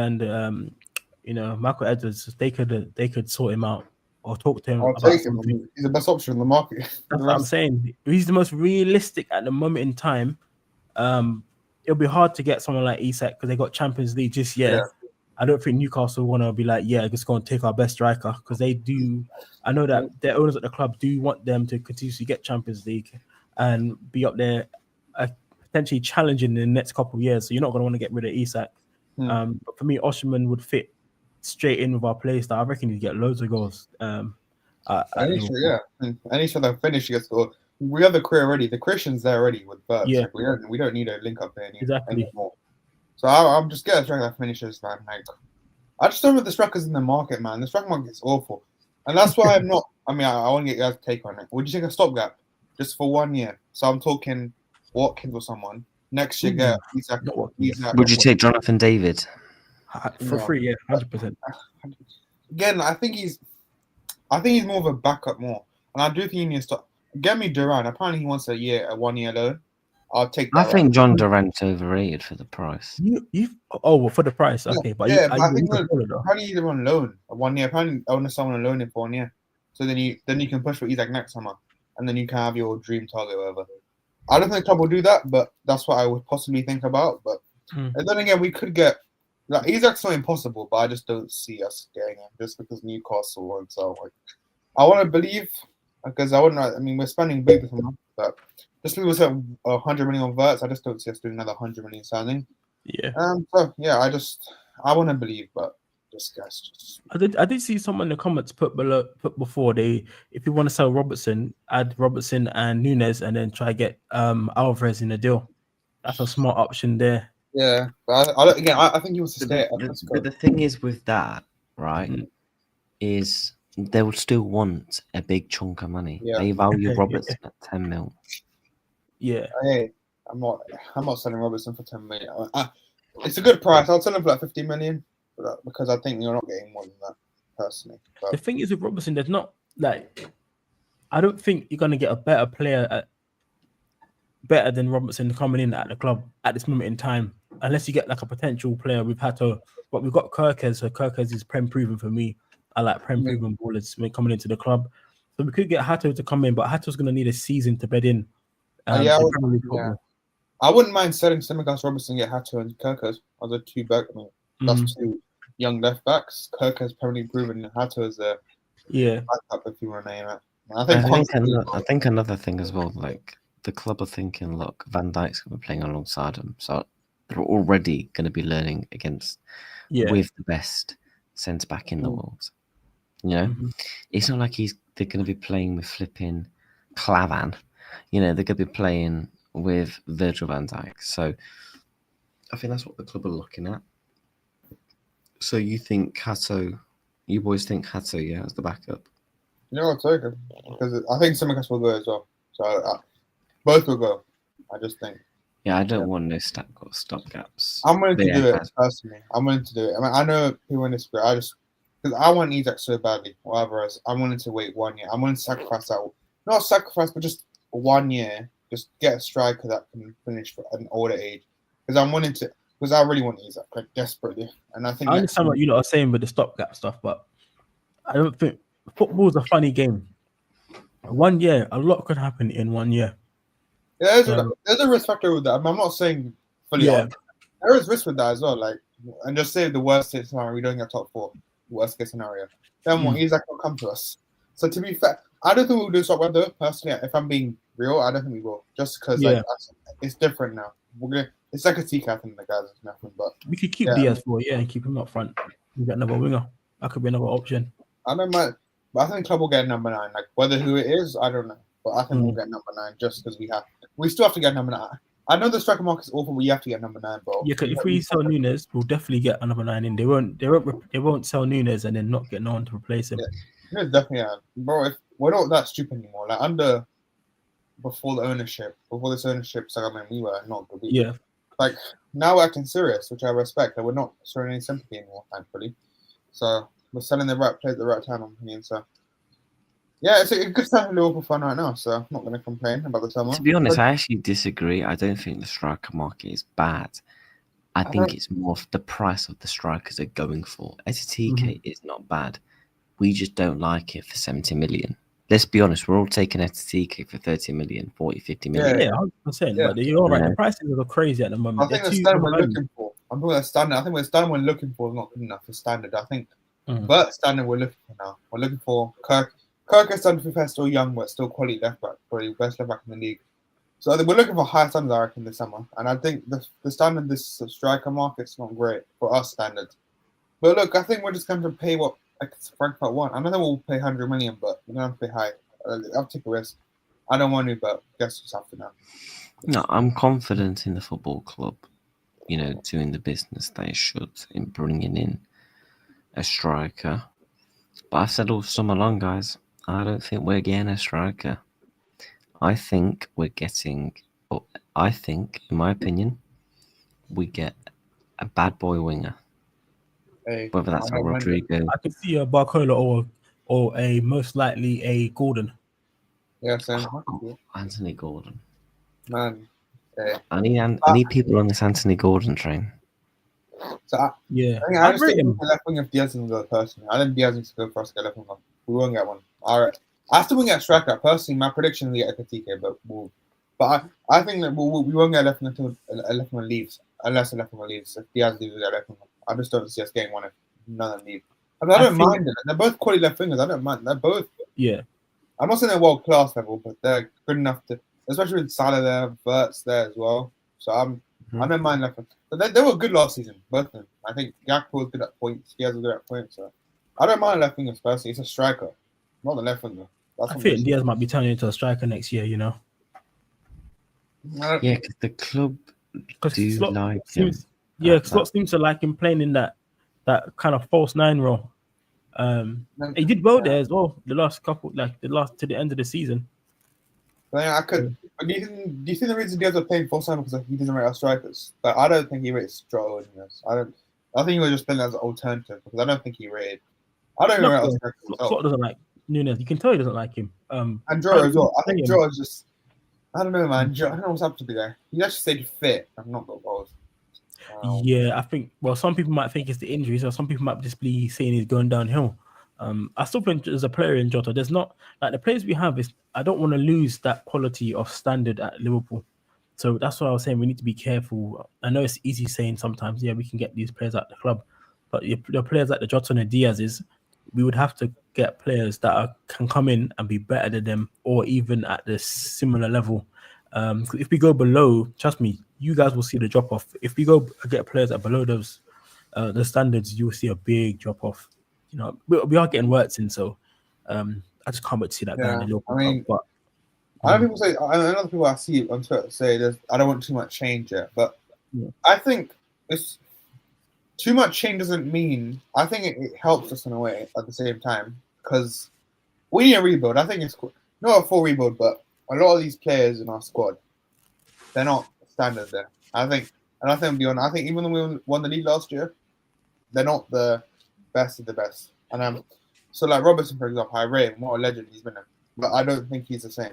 Michael Edwards, they could sort him out or talk to him. I'll take him. He's the best option in the market. That's what I'm saying. He's the most realistic at the moment in time. It'll be hard to get someone like Isak because they got Champions League just yet. Yeah. I don't think Newcastle want to be like, just go and take our best striker because they do. I know that their owners at the club do want them to continuously get Champions League and be up there, potentially challenging in the next couple of years. So you're not going to want to get rid of Isak. But for me, Osimhen would fit straight in with our play style. I reckon he'd get loads of goals. Any shot that finish gets goal. We have the career already. The Christian's there already with Bert. Yeah. Like we don't need a link up there anymore. So I'm just getting a striker that finishes, man. Like I just don't know the strikers in the market, man. The striker market is awful, and that's why I'm not. I mean, I want to get you guys' take on it. Would you take a stopgap just for 1 year? So I'm talking Watkins or someone next year. Get Isak. Would you take Jonathan David for free? Yeah, 100%. Again, I think he's more of a backup more, and I do think he needs to get me Duran. Apparently, he wants a 1 year loan. I'll take that. I think John Durant's overrated for the price. For the price, okay. But I think how do you on loan a 1 year? Apparently, I want someone on loan for 1 year, so then you can push for Isak next summer, and then you can have your dream target, or whatever. I don't think the club will do that, but that's what I would possibly think about. But and then again, we could get Isak's not impossible, but I just don't see us getting him just because Newcastle won't sell. I want to believe because we're spending big this month, but just because we said 100 million on Verts, I just don't see us doing another 100 million signing. Yeah. I want to believe, but this guy's just. I did see someone in the comments put before if you want to sell Robertson, add Robertson and Nunes, and then try to get Alvarez in the deal. That's a smart option there. Yeah, but I think he wants to stay. But the thing is with that, right? Is they would still want a big chunk of money. Yeah. They value Yeah. Robertson at 10 mil. Yeah. Hey, I'm not selling Robertson for 10 million. It's a good price. I'll sell him for like 50 million because I think you're not getting more than that personally. The But thing is with Robertson, there's not like I don't think you're gonna get a better player better than Robertson coming in at the club at this moment in time, unless you get like a potential player. We've had to, but we've got Kerkez. So Kerkez is prem proven for me. I like prem proven ballers when coming into the club. So we could get Hato to come in, but Hato's gonna need a season to bed in. yeah, To Premier League football. I wouldn't mind selling Simicast, Robertson, get Hato and Kerkez as a two back. I mean, that's two young left backs. Kerkez probably proven Hato as a backup if you want to name it. I think another thing as well, like the club are thinking, look, Van Dijk's going to be playing alongside him, so they're already going to be learning with the best centre back in the world. You know, it's not like they're going to be playing with flipping Clavan. You know, they're going to be playing with Virgil van Dijk. So I think that's what the club are looking at. So you think Hato, you boys think Hato, as the backup? You know what, because I think Simicast will go as well. So both will go. I just think. Yeah, I don't want no stopgaps. I'm willing to do it personally. I'm willing to do it. I mean, I know people in this group. Because I want Isak so badly. Whatever else, I'm willing to wait 1 year. I'm willing to sacrifice that. Not sacrifice, but just 1 year. Just get a striker that can finish for an older age. Because I'm willing to. Because I really want Isak, like desperately. And I think I understand what you lot are saying with the stopgap stuff, but I don't think football's a funny game. 1 year, a lot could happen in 1 year. Yeah, there's a risk factor with that. I mean, I'm not saying fully. Yeah. There is risk with that as well. Like, and just say the worst case scenario, we don't get top 4. Worst case scenario. Then what? Isak will come to us. So to be fair, I don't think we'll do stopgap though. Personally, if I'm being real, I don't think we will. Just because it's different now. It's like a TCAP, I think the guys is nothing. But we could keep Diaz for and keep him up front. We get another winger. That could be another option. I don't mind, but I think club will get number 9. Like whether who it is, I don't know. But I think we'll get number 9 just because we still have to get number 9. I know the striker market is awful, but you have to get number 9, bro. Yeah, because if we sell Nunes, we'll definitely get a number 9 in. They won't sell Nunes and then not get no one to replace him. Yeah, definitely, bro. If we're not that stupid anymore, like before this ownership, so I mean, we were not good. Like now we're acting serious, which I respect. That we're not showing any sympathy anymore, thankfully. So we're selling the right players at the right time, I'm thinking. So yeah, it's a good time for Liverpool fan right now. So I'm not going to complain about the summer. To be honest, I actually disagree. I don't think the striker market is bad. I think it's more the price of the strikers are going for. Atletico is not bad. We just don't like it for 70 million. Let's be honest, we're all taking Atletico for 30 million, 40, 50 million. Yeah, 100%. Yeah. But you're right. The prices are crazy at the moment. I think the standard we're looking for. I'm talking about standard. I think the standard we're looking for is not good enough for standard. I think but standard we're looking for now. We're looking for Kerkez is still young, but still quality left back, probably best left back in the league. So I think we're looking for high standards, I reckon, this summer. And I think the standard this striker market's not great for us standards. But look, I think we're just going to pay what Frankfurt want. I don't think we'll pay 100 million, but we're going to pay high. I'll take a risk. I don't want to, but I guess it's have to now. No, I'm confident in the football club, doing the business they should in bringing in a striker. But I've said all summer long, guys, I don't think we're getting a striker. I think in my opinion, we get a bad boy winger. Whether that's a Rodrigo. I could see a Barcola or a most likely a Gordon. Yeah, same. Anthony Gordon. Man. I need people on this Anthony Gordon train. So I just think the left wing of Diaz is the person. I think Diaz needs to go for us to get left winger. We won't get one. All right. I still won't get a striker. Personally, my prediction is we get Atletico, but I think that we won't get a left winger until a left winger leaves. Unless a left winger leaves. If Diaz leaves, we get a left winger. I just don't see us getting one if none of them leave. I don't mind it. They're both quality left wingers. I don't mind. They're both. Yeah. I'm not saying they're world class level, but they're good enough to, especially with Salah there, Verts there as well. So I don't mind left wingers. But they were good last season, both of them. I think Gakpo was good at points. Diaz was good at points. So I don't mind left wingers personally. It's a striker, not the left winger. I think Diaz might be turning into a striker next year. Yeah, because the club do like him. Yeah, Slot seems to like him playing in that kind of false 9 role. He did well there as well. The last couple, to the end of the season. I could. Do you think the reason Diaz are playing full time because he doesn't rate our strikers? But I don't think he rates Joe or Nunez. I think he was just playing as an alternative because I don't think he rated. I don't even rate our strikers. Slot doesn't like Nunez. You can tell he doesn't like him. And Joe as well. I think Joe is just. I don't know, man. Joe, I don't know what's up to the guy. He actually stayed fit and not got goals. Yeah, I think. Well, some people might think it's the injuries, or some people might just be saying he's going downhill. I still think as a player in Jota, there's not like the players we have is. I don't want to lose that quality of standard at Liverpool, so that's why I was saying we need to be careful. I know it's easy saying sometimes, yeah, we can get these players at the club, but the players like the Jota and the Diaz's, we would have to get players that can come in and be better than them, or even at the similar level. If we go below, trust me, you guys will see the drop off. If we go get players that are below those the standards, you will see a big drop off. You know, we are getting Robertson, so I just can't wait to see that guy in the Liverpool club. But I know people say, I know other people I see on Twitter say, I don't want too much change yet, but I think it's too much change doesn't mean. I think it helps us in a way at the same time because we need a rebuild. I think it's not a full rebuild, but a lot of these players in our squad, they're not standard there. I think even though we won the league last year, they're not the best of the best. And so like Robertson, for example, I rate him. What a legend he's been in. But I don't think he's the same.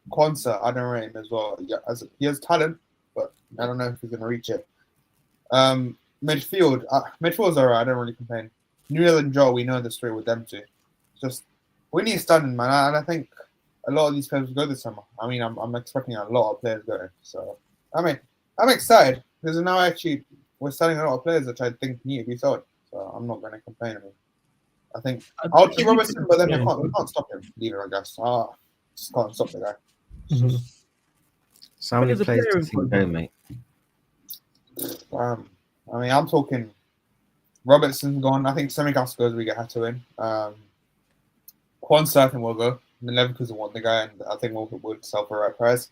Quansah, I don't rate him as well. Yeah, he has talent, but I don't know if he's going to reach it. Midfield's alright. I don't really complain. Newell and Joe, we know the story with them too. Just we need standing, man. And I think a lot of these players will go this summer. I mean, I'm expecting a lot of players going. So I mean, I'm excited because now actually we're selling a lot of players which I think need to be sold. So I'm not going to complain. I think I'll keep Robertson, but then we can't stop him leaving, I guess. Just can't stop the guy. Mm-hmm. So how many players do you think go, mate? I mean, I'm talking Robertson's gone. I think Semika's goes, we get had to win. Quansah, I think will go. The Leverkusen want the guy, and I think we'll sell for the right price.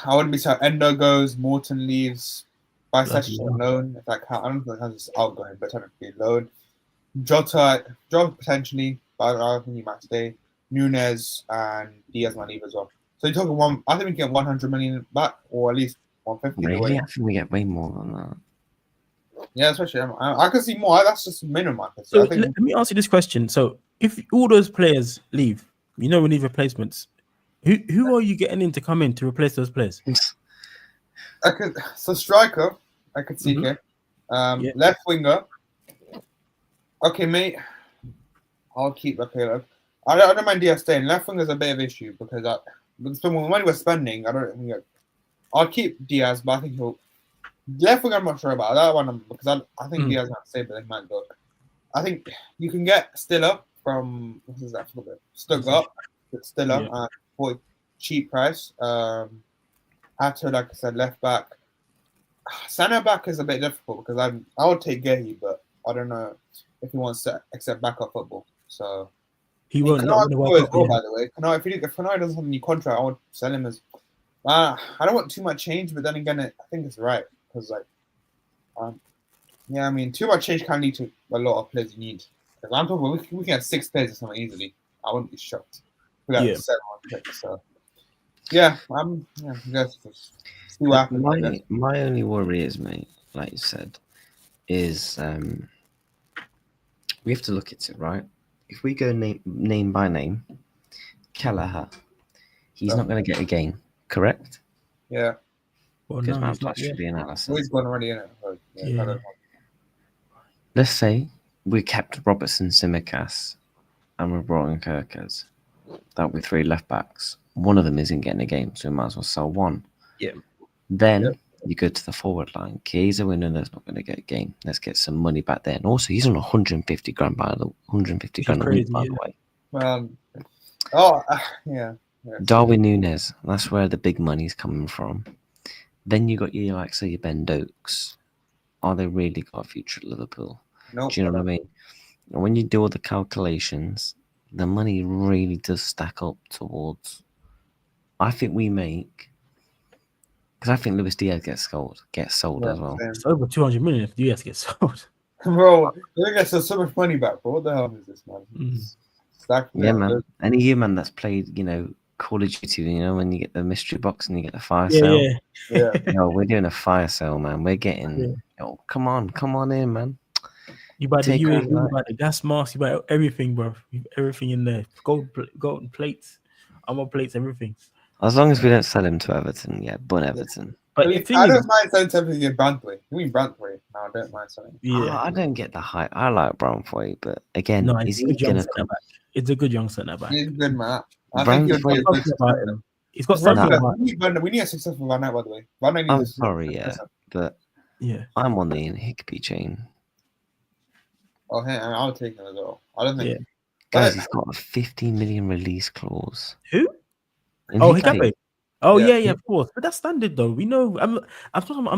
I wouldn't be sad. Endo goes, Morton leaves, Bisexual on loan. If that count, I don't think that's outgoing, but technically loan. Jota potentially, but I don't think he might stay. Nunez and Diaz might leave as well. So you're talking I think we can get 100 million back, or at least 150. Really? I think we get way more than that. Yeah, especially I can see more. That's just minimum. So let me ask you this question. So if all those players leave, we need replacements. Who are you getting in to come in to replace those players? Striker, I could see here. Left winger. Okay, mate. I'll keep Look, I don't mind Diaz staying. Left winger is a bit of an issue because the money we're spending, I'll keep Diaz, but I think left winger I'm not sure about that one because I think Diaz might stay, but they might go. I think you can get Stiller from Stuttgart. Stiller for a cheap price. Hatter, like I said, left back. Center back is a bit difficult because I would take Gehi, but I don't know if he wants to accept backup football. So he won't. By the way, if Canard doesn't have any contract, I would sell him as. I don't want too much change, but then again, I think it's right because I mean, too much change can lead to a lot of players you need. Because I'm talking, we can have 6 players or something easily. I wouldn't be shocked. We have 7 on pick, so I guess see what happens. My only worry is, mate, like you said, is we have to look at it, right? If we go name by name, Kelleher, he's not going to get a game, correct? Yeah. Well, because Mount should be analysis. He's gone already in it. Let's say we kept Robertson, Tsimikas, and we brought in Kerkez. That would be 3 left backs. One of them isn't getting a game, so we might as well sell one. Yeah. Then you go to the forward line. Chiesa, we know that's not going to get a game. Let's get some money back there. And also, he's on 150 grand by the way. Darwin Núñez. That's where the big money's coming from. Then you got your your Ben Dokes. Are they really got a future at Liverpool? Nope. Do you know what I mean? And when you do all the calculations, the money really does stack up towards. I think we make. Because I think Luis Diaz gets sold as well. It's over 200 million if Diaz gets sold. Bro, they get so much money back, bro. What the hell is this, man? Yeah, man. Any human that's played, Call of Duty, when you get the mystery box and you get the fire sale. Yeah. No, we're doing a fire sale, man. We're getting. Yeah. Oh, come on in, man. You buy the Take UAV, over. you buy the gas mask, you buy everything, bro. Everything in there. Golden plates, armor plates, everything. As long as we don't sell him to Everton, bun Everton. But the thing I is, don't mind selling something in Brantford. You mean Brantford? No, I don't mind selling. yeah, I don't get the hype. I like Brownthwaite, but again, no, is it's a he good young gonna centre come? back. It's a good young centre back. He's good, man. I think He's he'll got be a good something about defender. him. He's got something about him. We need a successful Van Dijk, by the way. Van Dijk needs I'm a sorry, yeah, but Yeah. I'm on the Ian Hickby chain. Oh, hey, I'll take him as well. I don't think. Yeah. Guys, he's got a 15 million release clause. Who? And Oh, Hickby. Hikape. Oh Yeah. yeah, of course. But that's standard though. We know. I'm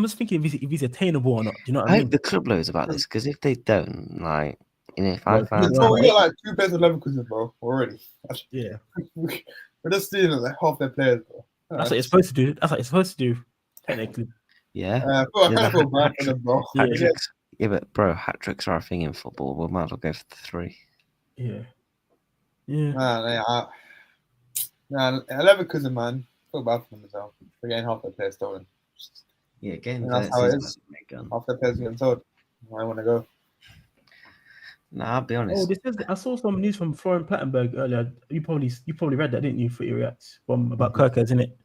just thinking if he's attainable or not. Do you know what I I hope mean? the club knows about this because if they don't, like, if I Well, found Bro, out, we got like 2 players with Leverkusen, bro, already. Yeah. We're just stealing like half their players, bro. That's what you're supposed to do. That's what you're supposed to do, technically. yeah, I kind of feel bad for them, bro. Yeah. Yeah. hat-tricks. Yeah, but bro, hat-tricks are a thing in football. We might as well go for the 3. Yeah. Yeah. Leverkusen, man. Feel bad for them as well. They're getting half their players stolen. Yeah, getting That's how it is. gun. Half their players getting sold. I want to go. Nah, I'll be Oh, honest. this is. I saw some news from Florian Plattenberg earlier. You probably read that, didn't you? For your reacts from about Kerkez, isn't it?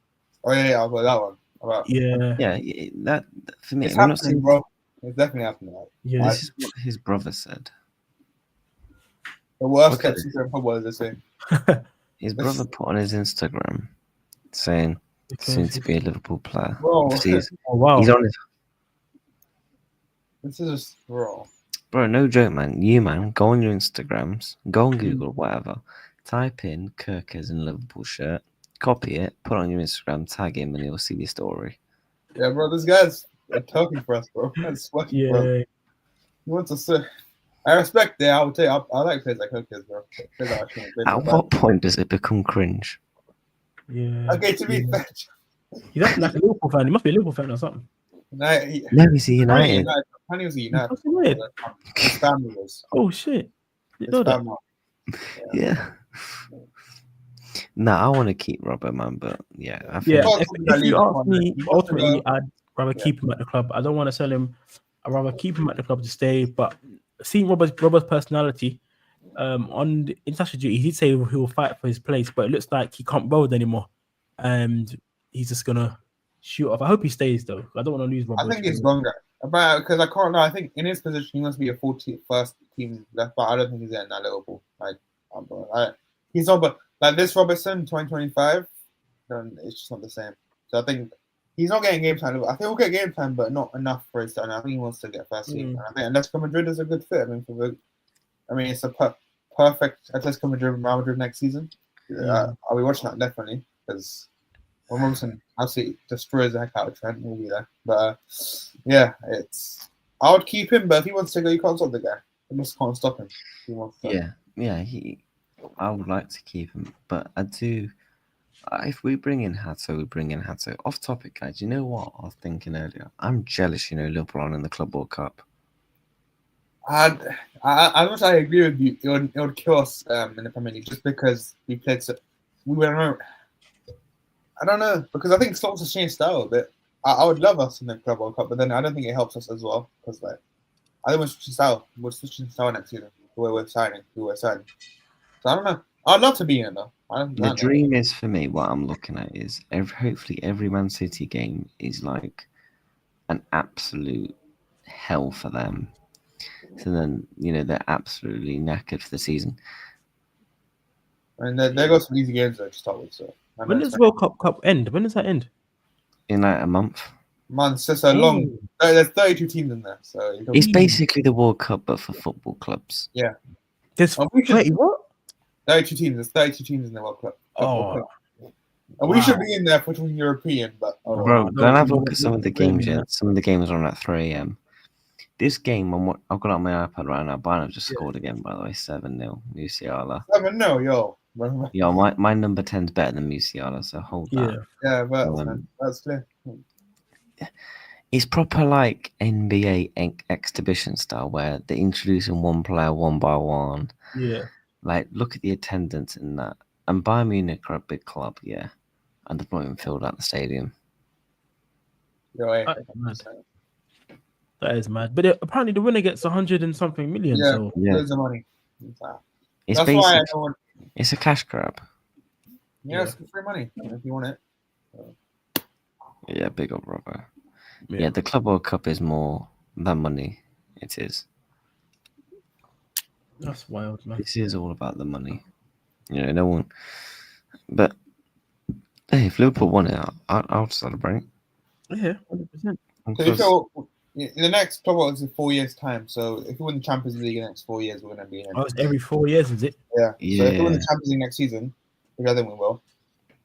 Oh yeah, I've got that one. About Yeah. Yeah, that for me. it's I'm not happening, saying bro. It's definitely happening. Like, Yeah. this is what his brother said. the worst Okay. kept secret in football is this thing. His brother put on his Instagram saying soon to be a Liverpool player. Bro, Obviously, Oh wow. he's on his. this is just bro. Bro, no joke, man. Man, go on your Instagrams, go on Google, whatever. Type in Kerkez in Liverpool shirt, copy it, put it on your Instagram, tag him, and you'll see the story. Yeah, bro, this guy's talking for us, bro. That's working for us. Yeah. He wants us to. I respect that. I would say I like players like Kerkez, bro. Players that actually play At for what point does it become cringe? Yeah. Okay, to be fair, He's acting like a Liverpool fan. He must be a Liverpool fan or something. No, he's a United. Honey was a United. That's weird. His family was. Oh shit. His Didn't know that. family. Yeah. Nah, I want to keep Robert, man, but yeah, I think Yeah, Well, if you ask me, he ultimately, I'd rather Yeah. keep him at the club. I don't want to sell him. I'd rather keep him at the club to stay. But seeing Robert's personality, on the international duty, he did say he will fight for his place, but it looks like he can't roll anymore, and he's just gonna shoot off. I hope he stays though. I don't want to lose Robert. I think he's longer. Because I can't know. I think in his position, he must be a first team left back. I don't think he's getting that Liverpool. He's not, but like this Robertson 2025, then it's just not the same. So I think he's not getting game time. I think he'll get game time, but not enough for his time. I think he wants to get first team. And I think Atletico Madrid is a good fit. I mean, it's a perfect Atletico Madrid, Real Madrid next season. I'll be watching that definitely because when Robertson absolutely destroys the heck out of Trent, we'll be there. But yeah, I would keep him, but if he wants to go, you can't stop the guy. You just can't stop him. If he wants to. Yeah, I would like to keep him, but I do. If we bring in Hato, we bring in Hato. Off topic, guys. You know what I was thinking earlier? I'm jealous. Liverpool are in the Club World Cup. I much I agree with you. It would kill us in the Premier League just because we played so. We were. I don't know because I think Slots has changed style a bit. I would love us in the Club World Cup, but then I don't think it helps us as well because I think we're switching style. We're switching style next season. Who we're signing. So I don't know. I'd love to be in it though. The dream is for me. What I'm looking at is hopefully every Man City game is like an absolute hell for them. So then they're absolutely knackered for the season. And there goes some easy games though to start with. So when does World Cup end? When does that end? In like a month. Months, just a long. There's 32 teams in there, so it's basically the World Cup but for football clubs. Yeah. There's 30 what? 32 teams. There's 32 teams in the World Cup. And we should be in there for European, but bro, go and have a look at some of the games. Yeah, some of the games are on at 3 a.m. This game, I've got it on my iPad right now. Bayern just scored again, by the way, 7-0. Musiala. 7-0, yo. Yo, my number 10's better than Musiala, so hold that. Yeah, but that's clear. It's proper like NBA exhibition style where they're introducing one player one by one. Yeah. Like, look at the attendance in that. And Bayern Munich are a big club, yeah. And they've not even filled out the stadium. Yeah, That is mad. That is mad. But apparently the winner gets 100 and something million. yeah, So Yeah. loads of money. It's That's why I basic. don't want. It's a cash grab. Yeah, it's free money if you want it. Yeah, big up, Robbo. Yeah, the Club World Cup is more than money. It is. That's wild, man. This is all about the money. You know, no one. But hey, if Liverpool won it, I'll celebrate. Yeah, 100%. So in the next Club World is in 4 years' time. So if we win the Champions League in the next 4 years, we're going to be in. Oh, it's every 4 years, is it? Yeah. So if we win the Champions League next season, which I think we will,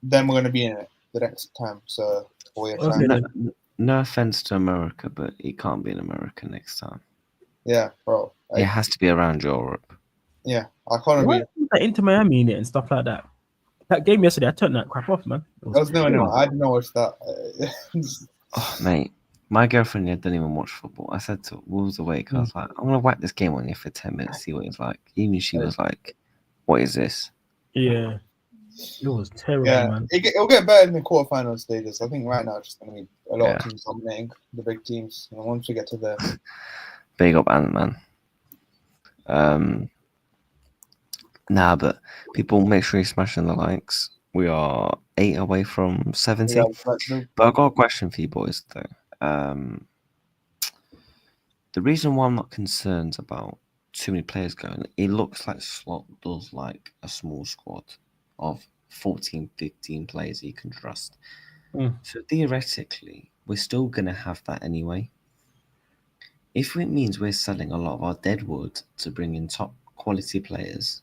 then we're going to be in it the next time. So 4 years' time. No offense to America, but it can't be in America next time. Yeah, bro. It has to be around Europe. Yeah, I can't Why Inter Miami in it and stuff like that? That game yesterday, I turned that crap off, man. No, I didn't watch that. Oh, mate, my girlfriend didn't even watch football. I said to Wolves awake, I was like, I'm gonna whack this game on you for 10 minutes, see what it's like. Even she was like, "What is this?" Yeah, it was terrible, man. It'll get better in the quarterfinal stages. I think right now it's just gonna be a lot of teams dominating the big teams. And once we get to the big up Ant-Man. Nah, but people make sure you're smashing the likes. We are 8 away from 70. But I've got a question for you boys though. The reason why I'm not concerned about too many players going, it looks like Slot does like a small squad of 14, 15 players you can trust. So theoretically, we're still going to have that anyway. If it means we're selling a lot of our deadwood to bring in top quality players,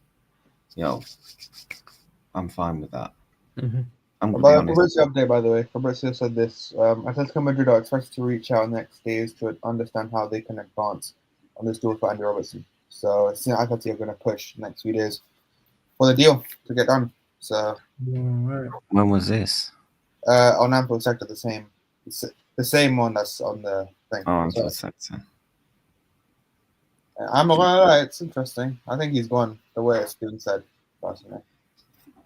I'm fine with that. I'm going to be honest. Fabrizio update, by the way. Fabrizio said this. Atletico Madrid are expected to reach out next days to understand how they can advance on this deal for Andy Robertson. So it's Atletico are going to push next few days for the deal to get done. So when was this? On Anfield sector, the same one that's on the thing. Oh, Anfield sector. I'm not gonna lie, it's interesting. I think he's gone the way it's being said, personally.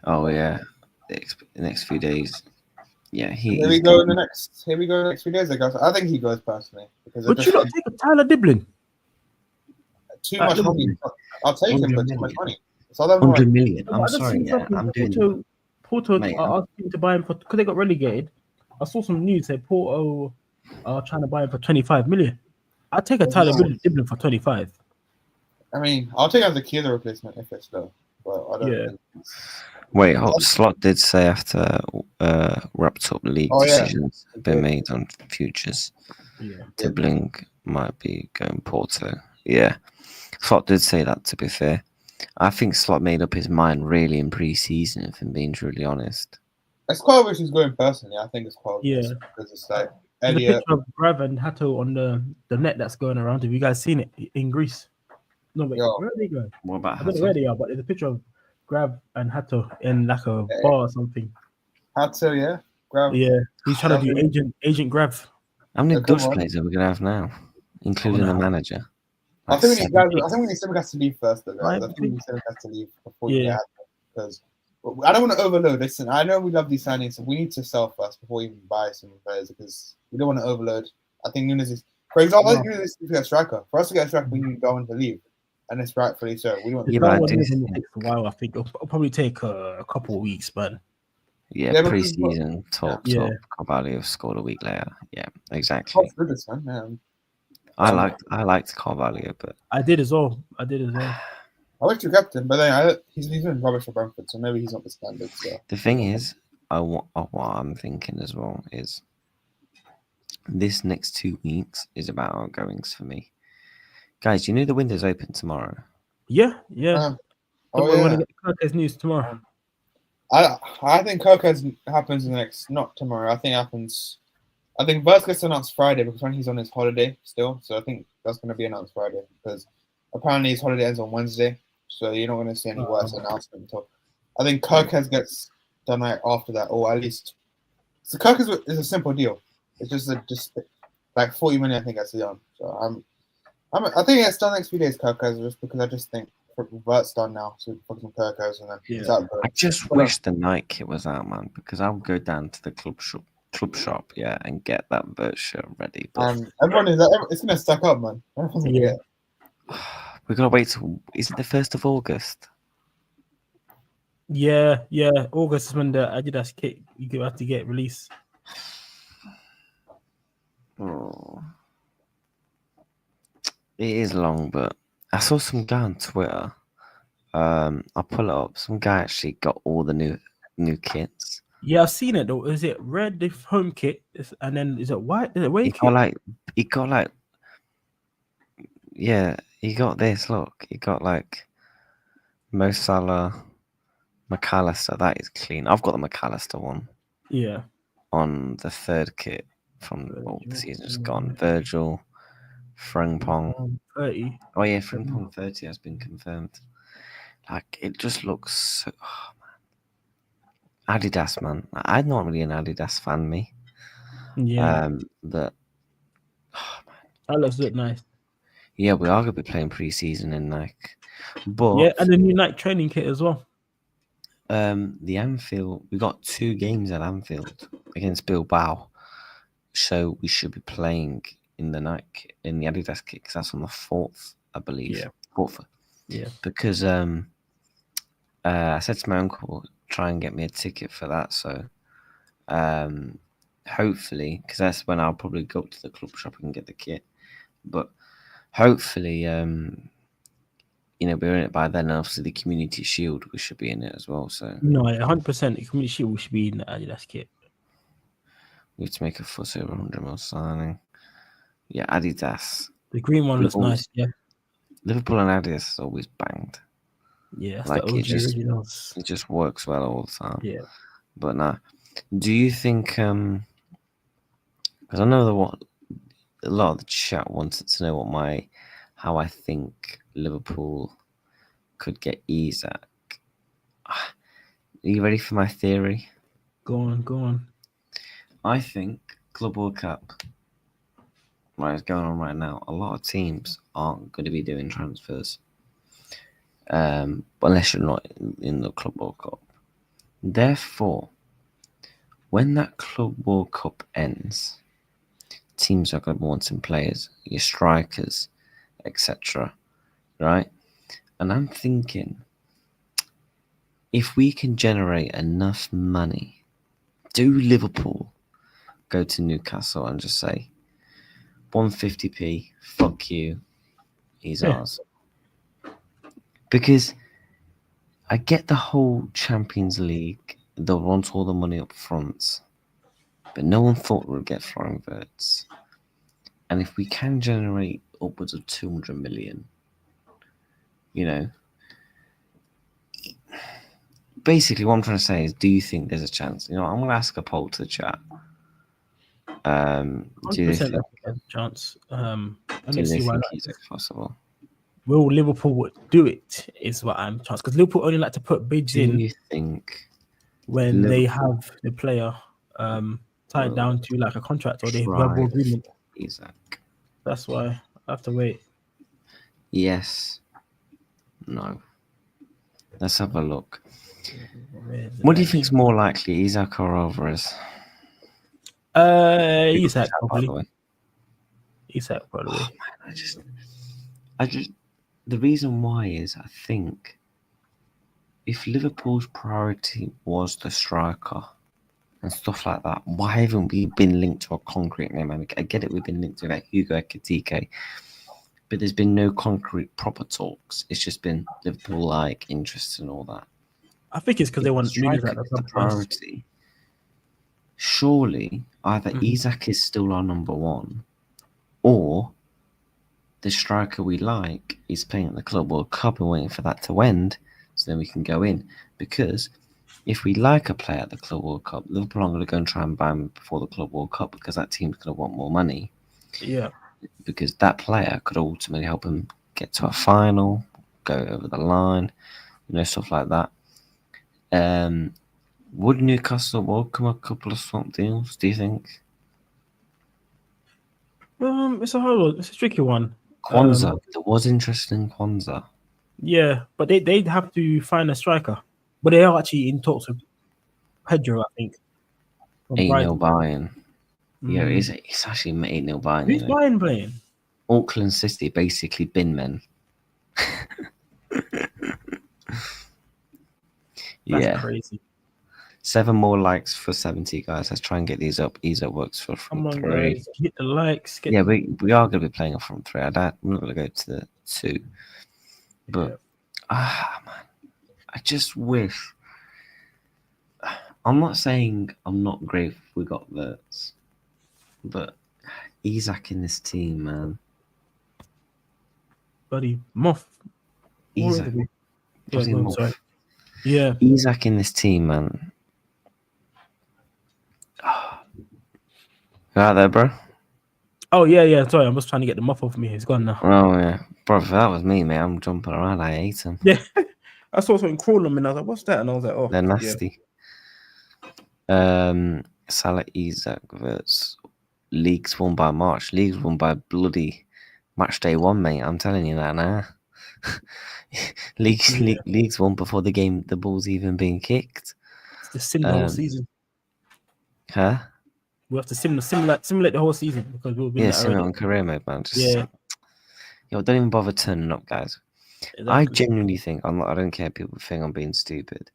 Oh yeah, the next few days. Yeah, Here we go in the next few days, I guess. I think he goes personally because. Would you not take a Tyler Diblin? Too much money. I'll take him, but too much money. 100 million. I'm sorry, yeah, I'm doing. Porto are asking to buy him for because they got relegated. I saw some news say Porto are trying to buy him for 25 million. I'd take a Tyler Diblin for 25. I mean, I'll take out the Keeler replacement if it's low. But I don't think Wait, Slot did say after wrapped up league decisions have been made on futures. Dibbling might be going Porto. Yeah, Slot did say that, to be fair. I think Slot made up his mind really in pre-season, if I'm being truly honest. It's quite which is going personally. I think it's quite because it's like the picture of Grav and Hato on the net that's going around. Have you guys seen it in Greece? No, but where are they going? What about I don't know where they are, but there's a picture of Grav and Hato in like a bar or something. Hato, yeah. Grav. Yeah, he's trying to do Agent Grav. How many Dutch players are we gonna have now, including the manager? I think we need Simicast to leave first, though, guys. I think we need Simicast to leave before you get because I don't want to overload. Listen, I know we love these signings, so we need to sell first before we even buy some players because we don't want to overload. I think Nunes is, for example, Nunes is to get a striker. For us to get a striker, we need Darwin to leave, and it's rightfully so. We don't. Yeah, but it takes a while. I think it'll probably take a couple of weeks, but pre-season talk. Carvalho scored a week later. Yeah, exactly. I liked Carvalho, but I did as well. I like your captain, but then he's doing rubbish for Brentford, so maybe he's not the standard. So. The thing is, what I'm thinking as well is this next 2 weeks is about outgoings for me. Guys, you know the window's open tomorrow. Yeah. We're going to get Kerkez news tomorrow. I think Kerkez happens not tomorrow. I think Vaz gets announced Friday because when he's on his holiday still. So I think that's going to be announced Friday because apparently his holiday ends on Wednesday. So you're not going to see any worse announcement until I think Kerkez gets done right after that, or at least. So Kerkez is a simple deal. It's just like 40 million. I think that's on. So I think it's done next few days, Kerkez, just because I just think Robert's done now. So fucking Kerkez and then he's out there. I just wish the Nike kit was out, man, because I'll go down to the club shop, yeah, and get that Vert shirt ready. But And everyone is it's gonna stack up, man. Everyone's gonna get it. we gotta wait till, is it the 1st of August? Yeah. August is when the Adidas kit you have to get released. Oh. It is long, but I saw some guy on Twitter. I'll pull it up. Some guy actually got all the new kits. Yeah, I've seen it though. Is it red, the home kit, and then is it white? Is it away He kit? got like, yeah, he got this. Look, he got like Mo Salah, McAllister. That is clean. I've got the McAllister one. Yeah. On the 3rd kit from the season just gone. Virgil, Frimpong. 30. Oh yeah, Frimpong 30 has been confirmed. Like, it just looks so. Oh, man. Adidas, man. I'm not really an Adidas fan, me. Yeah. But oh, man. That looks look nice. Yeah, we are gonna be playing pre-season in Nike. But yeah, and the new Nike training kit as well. The Anfield, we got 2 games at Anfield against Bilbao, so we should be playing in the Adidas kit because that's on the 4th, I believe. Yeah. 4th. Yeah. Because I said to my uncle, try and get me a ticket for that. So hopefully, because that's when I'll probably go to the club shop and get the kit. But hopefully, we're in it by then. And obviously, the Community Shield, we should be in it as well. So no, 100%. The Community Shield should be in the Adidas kit. We have to make a fuss over 100 mil signing. Yeah, Adidas. The green one looks nice. Yeah. Liverpool and Adidas is always banged. Yeah, that's like the OG originals. It just works well all the time. Yeah. But now, do you think? Because I know a lot of the chat wanted to know how I think Liverpool could get Isak. Are you ready for my theory? Go on. I think Club World Cup, right, is going on right now. A lot of teams aren't going to be doing transfers, unless you're not in the Club World Cup. Therefore, when that Club World Cup ends, teams are going to be wanting players, your strikers, etc. Right? And I'm thinking, if we can generate enough money, do Liverpool go to Newcastle and just say 150p, fuck you, he's ours? Because I get the whole Champions League, they'll want all the money up front, but no one thought we'd get Florian Wirtz. And if we can generate upwards of 200 million, basically what I'm trying to say is, do you think there's a chance? I'm going to ask a poll to the chat. Do you think there's a chance? Isak's possible? Will Liverpool do it? Is what I'm chance, because Liverpool only like to put bids in. Do you think when they have the player tied down to like a contract or they verbal agreement? Isak. That's why I have to wait. Yes. No. Let's have a look. What do you think is more likely, Isak or Alvarez? Isak probably. Isak probably. Oh, man, I just. The reason why is I think if Liverpool's priority was the striker and stuff like that, why haven't we been linked to a concrete name? I get it, we've been linked to like Hugo Ekitike, but there's been no concrete proper talks. It's just been Liverpool like interest and all that. I think it's because they want Nunes at the priority. Surely either Isak is still our number one, or the striker we like is playing at the Club World Cup and waiting for that to end, so then we can go in. Because if we like a player at the Club World Cup, Liverpool aren't going to go and try and buy him before the Club World Cup because that team's going to want more money. Yeah. Because that player could ultimately help him get to a final, go over the line, stuff like that. Would Newcastle welcome a couple of swap deals, do you think? It's a hard. It's a tricky one. Kwanzaa. There was interest in Kwanzaa. Yeah, but they'd have to find a striker. But they are actually in talks with Pedro, I think, from 8-0 Brighton. Bayern. Yeah, Mm. it's actually 8-0 Bayern, Who's Bayern playing? Auckland City, basically bin men. That's Yeah. crazy. 7 more likes for 70, guys. Let's try and get these up. Ease up works for Come front on, 3. guys, get the likes. Yeah, we are going to be playing a front 3. I'm not going to go to the 2. But, man, I just wish. I'm not saying I'm not grateful we got Verts, but Isak in this team, man. Buddy, Moth. Isak. Yeah, go on, sorry. Yeah. Isak in this team, man. You out there, bro? Oh, yeah. Sorry, I'm just trying to get the muff off me. It's gone now. Oh, yeah. Bro, if that was me, mate, I'm jumping around. I hate them. Yeah. I saw something crawling on me and I was like, what's that? And I was like, oh. They're nasty. Salah, Isak, Verts. Leagues won by March. Leagues won by bloody match day 1, mate. I'm telling you that now. Leagues won before the ball's even being kicked. It's the sim the whole season. Huh? We have to simulate the whole season because we'll be simulate on career mode, man. Yeah. Don't even bother turning up, guys. Exactly. I genuinely think I don't care if people think I'm being stupid.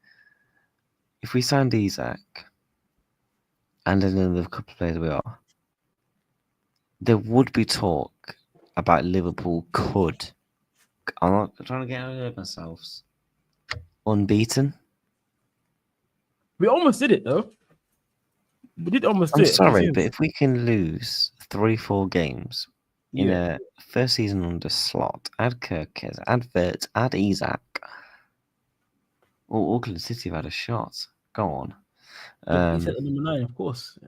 If we signed Isak and another couple of players we are, there would be talk about Liverpool could. I'm not trying to get ahead of ourselves. Unbeaten. We almost did it though. We did almost do it. I'm sorry, but if we can lose 3-4 games in a first season under Slot, add Kerkez, add Verts, add Isak. Auckland City have had a shot. Go on. He's at number 9, of course.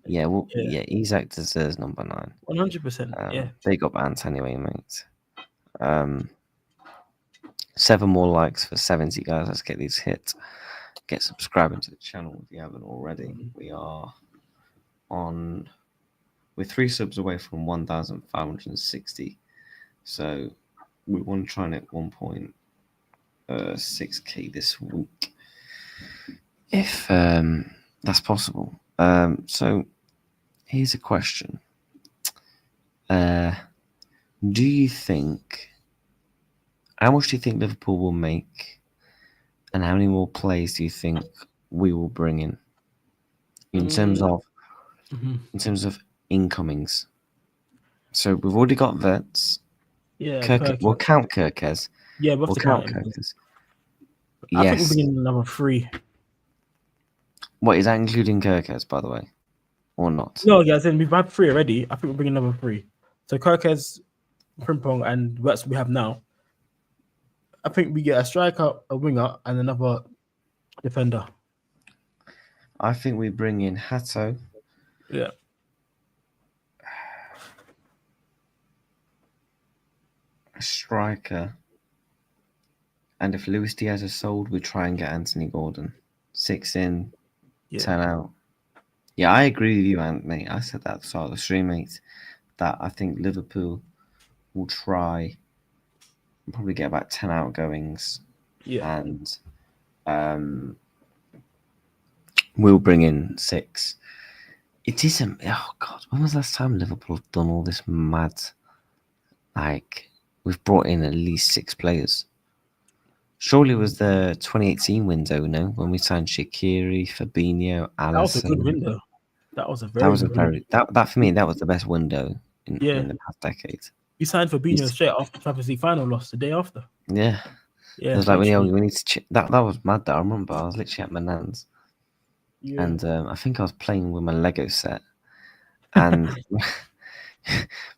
Isak deserves number 9. 100%. Yeah. Big up Ant anyway, mate. 7 more likes for 70, guys. Let's get these hit. Get subscribing to the channel if you haven't already. We are we're 3 subs away from 1,560. So we want to try and hit 1.6k this week. If that's possible. So here's a question. How much do you think Liverpool will make, and how many more players do you think we will bring in terms of incomings? So we've already got Verts. Yeah, we'll count Kerkez. Yeah, we'll count Kerkez. I think we're bringing another 3. What is that, including Kerkez, by the way, or not? No, yeah, then we've had 3 already. I think we're bringing another 3. So Kerkez, Frimpong, and Verts we have now. I think we get a striker, a winger, and another defender. I think we bring in Hato. Yeah. A striker. And if Luis Diaz is sold, we try and get Anthony Gordon. 6 in, 10 out. Yeah, I agree with you, Ant, mate. I said that at the start of the stream, mate, that I think Liverpool will try and probably get about 10 outgoings. Yeah. And we'll bring in 6. It isn't. Oh, God. When was the last time Liverpool have done all this mad? Like, we've brought in at least 6 players. Surely it was the 2018 window, no? When we signed Shaqiri, Fabinho, Alisson. That was a good window. That was a very that for me, that was the best window in the past decade. We signed Fabinho straight after Champions League final loss the day after. Yeah. It was like, we need to that was mad though. I remember I was literally at my nan's. Yeah. And I think I was playing with my Lego set. And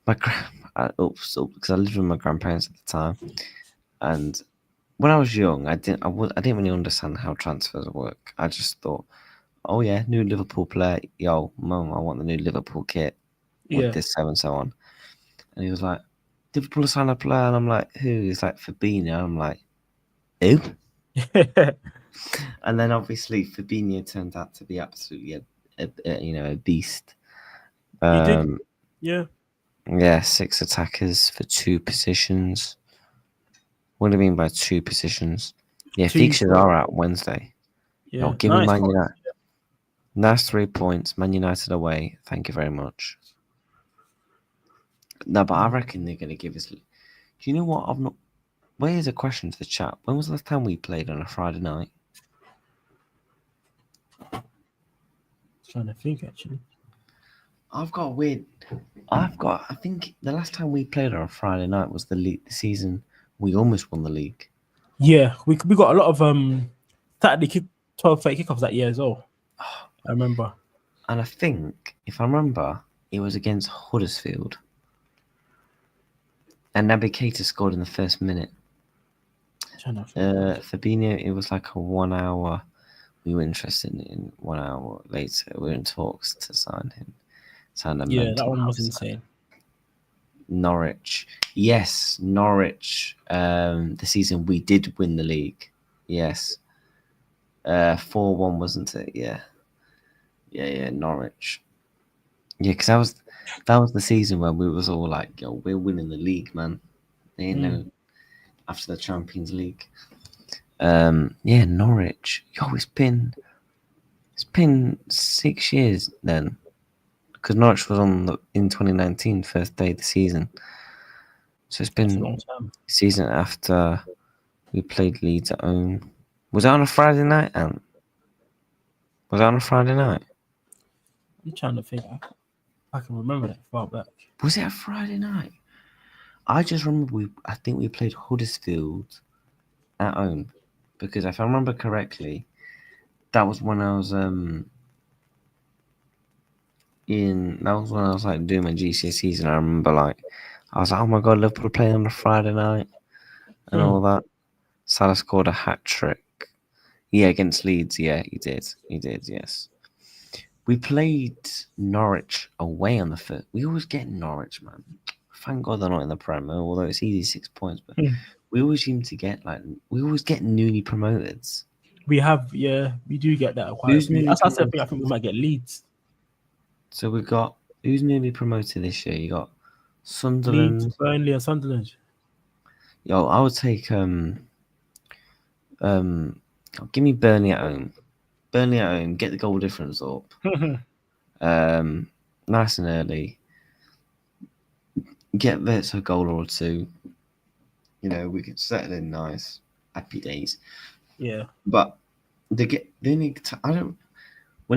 because I lived with my grandparents at the time. And when I was young, I didn't really understand how transfers work. I just thought, oh yeah, new Liverpool player. Yo, Mum, I want the new Liverpool kit with this so and so on. And he was like, Liverpool signed a player, and I'm like, who? He's like, Fabinho. I'm like, who? And then obviously Fabinho turned out to be absolutely a beast. He did. Yeah. Yeah, 6 attackers for 2 positions. What do you mean by 2 positions? Yeah, Two fixtures for- are out Wednesday. Yeah, Give nice. me Man United. That's 3 points. Man United away. Thank you very much. No, but I reckon they're going to give us. Do you know what? I've not. Where's a question to the chat? When was the last time we played on a Friday night? Trying to think actually. I think the last time we played on a Friday night was the season we almost won the league. Yeah, we got a lot of Saturday 12:30 kickoffs that year as well. I remember. And I think, if I remember, it was against Huddersfield. And Naby Keita scored in the first minute. Fabinho, it was like a 1 hour. We were interested in 1 hour later. We were in talks to sign him. Yeah, that one was insane. Norwich. Yes, Norwich. The season we did win the league. Yes. 4-1, wasn't it? Yeah. Yeah, Norwich. Yeah, because that was the season where we was all like, yo, we're winning the league, man. After the Champions League. Yeah, Norwich. Yo, it's been 6 years then. Because Norwich was in 2019, first day of the season. So it's been a long time. Season after we played Leeds at home. Was that on a Friday night, Ant? Was that on a Friday night? I'm trying to think. I can remember that far back. Was it a Friday night? I just remember I think we played Huddersfield at home. Because if I remember correctly, that was when I was like doing my GCSEs, and I remember I was like, oh my god, Liverpool playing on a Friday night and all that. Salah scored a hat trick. Yeah, against Leeds. Yeah, he did. Yes. We played Norwich away on the foot. We always get Norwich, man. Thank God they're not in the Premier, although it's easy 6 points. But we always seem to get we always get newly promoted. We do get that quite a few. That's I think we might get Leeds. So we got who's newly promoted this year? You got Sunderland, Leeds, Burnley, and Sunderland. Yo, I would take give me Burnley at home. Burnley at home, get the goal difference up. Nice and early. Get Verts a goal or two. You know, we could settle in nice. Happy days. Yeah. But when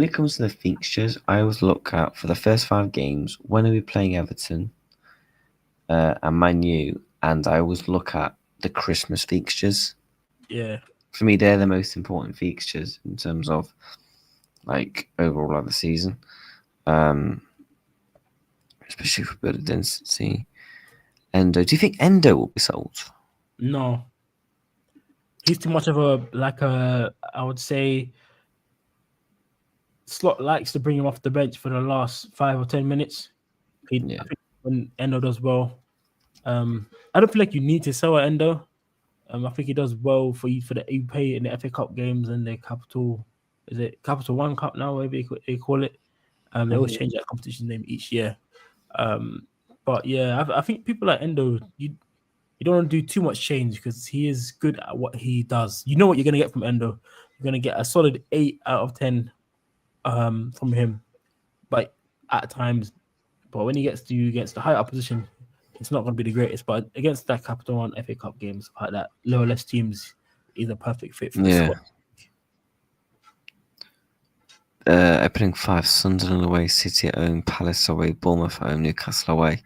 it comes to the fixtures, I always look out for the first 5 games. When are we playing Everton and Man U? And I always look at the Christmas fixtures. Yeah. For me, they're the most important fixtures in terms of overall of the season. Especially for builder density. Endo. Do you think Endo will be sold? No. He's too much of I would say, Slot likes to bring him off the bench for the last 5 or 10 minutes. I think when Endo does well, I don't feel like you need to sell Endo. I think he does well for you you pay in the FA Cup games and the Capital One Cup now, whatever they call it. They always change that competition name each year. But yeah, I think people like Endo, you don't want to do too much change because he is good at what he does. You know what you're gonna get from Endo. You're gonna get a solid 8 out of 10 from him, but at times. But when he gets against the higher opposition, it's not going to be the greatest. But against that Capital One FA Cup games, like that lower less teams, he's a perfect fit for the squad. Opening 5: Sunderland away, City at home, Palace away, Bournemouth at home, Newcastle away.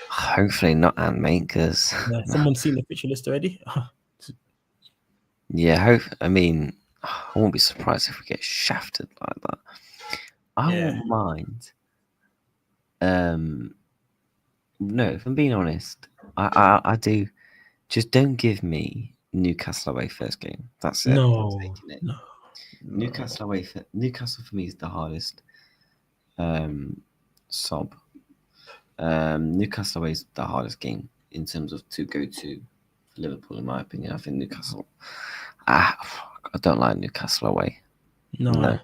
Hopefully not, Ant, mate, because someone's seen the fixture list already. Yeah, I won't be surprised if we get shafted like that. I won't mind. No, if I'm being honest, I do. Just don't give me Newcastle away first game. That's it. No. Newcastle away. Newcastle for me is the hardest. Sob. Newcastle away is the hardest game in terms of to go to Liverpool, in my opinion. I think Newcastle. I don't like Newcastle away. No. No.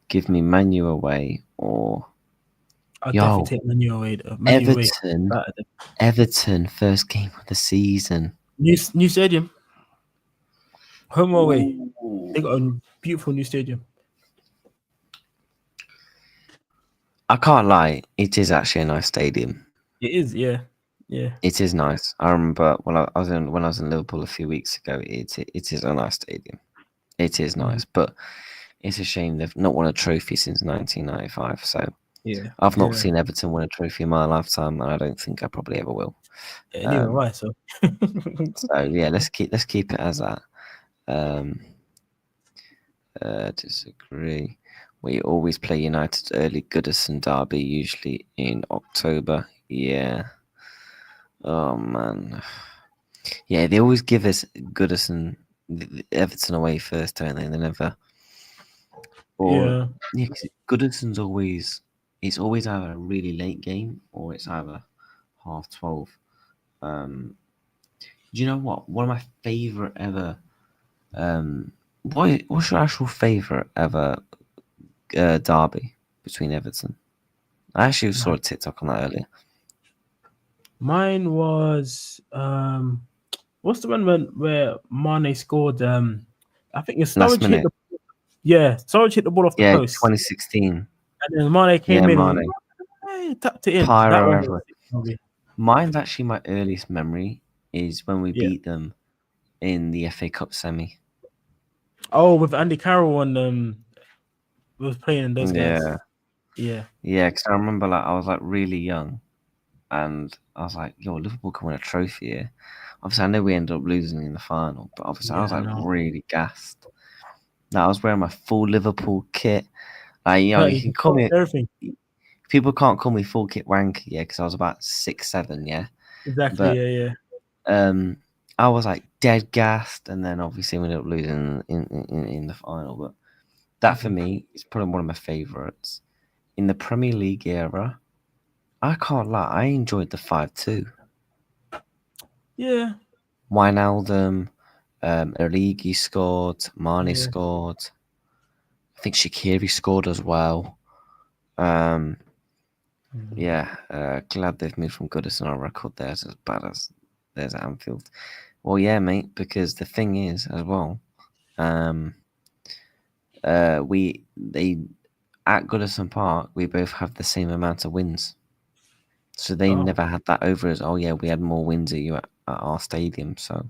Give me Man U away or I'll Yo, definitely take Manu away. Manu away. Everton, first game of the season. New stadium. Home or away. Ooh. They got a beautiful new stadium. I can't lie, it is actually a nice stadium. It is, yeah. It is nice. I remember when I was in Liverpool a few weeks ago. It is a nice stadium. It is nice, but it's a shame they've not won a trophy since 1995. So Yeah, I've not seen Everton win a trophy in my lifetime, and I don't think I probably ever will. Yeah, neither am I. So yeah, let's keep it as that. Disagree. We always play United's early Goodison derby, usually in October. Yeah. Oh man. Yeah, they always give us Goodison, Everton away first, don't they? They never. Or yeah, because Goodison's always. It's always either a really late game or it's either 12:30. Do you know what? One of my favorite ever. What's your actual favorite ever derby between Everton? I actually saw a TikTok on that earlier. Mine was what's the one where Mane scored? I think it's Sturridge hit the Sturridge hit the ball off the post. 2016. And then Mane came in Mane. and tapped it in. Pyro that one was Mine's actually my earliest memory is when we beat them in the FA Cup semi. Oh, with Andy Carroll and was playing in those guys. Yeah, because I remember I was really young, and I was like, "Yo, Liverpool can win a trophy here." Obviously, I know we ended up losing in the final, but obviously, I was really gassed. Now I was wearing my full Liverpool kit. You can call me everything. People can't call me full kit wanker, because I was about 6'7", yeah. Exactly, but, I was dead gassed, and then obviously we ended up losing in the final. But that for me is probably one of my favourites. In the Premier League era, I can't lie, I enjoyed the 5-2. Yeah. Wijnaldum, Origi scored, Mane scored. I think Shaqiri scored as well. Glad they've moved from Goodison on record. There's as bad as there's at Anfield. Well, yeah, mate, because the thing is as well, at Goodison Park, we both have the same amount of wins. So they never had that over as, oh yeah, we had more wins at you at our stadium, so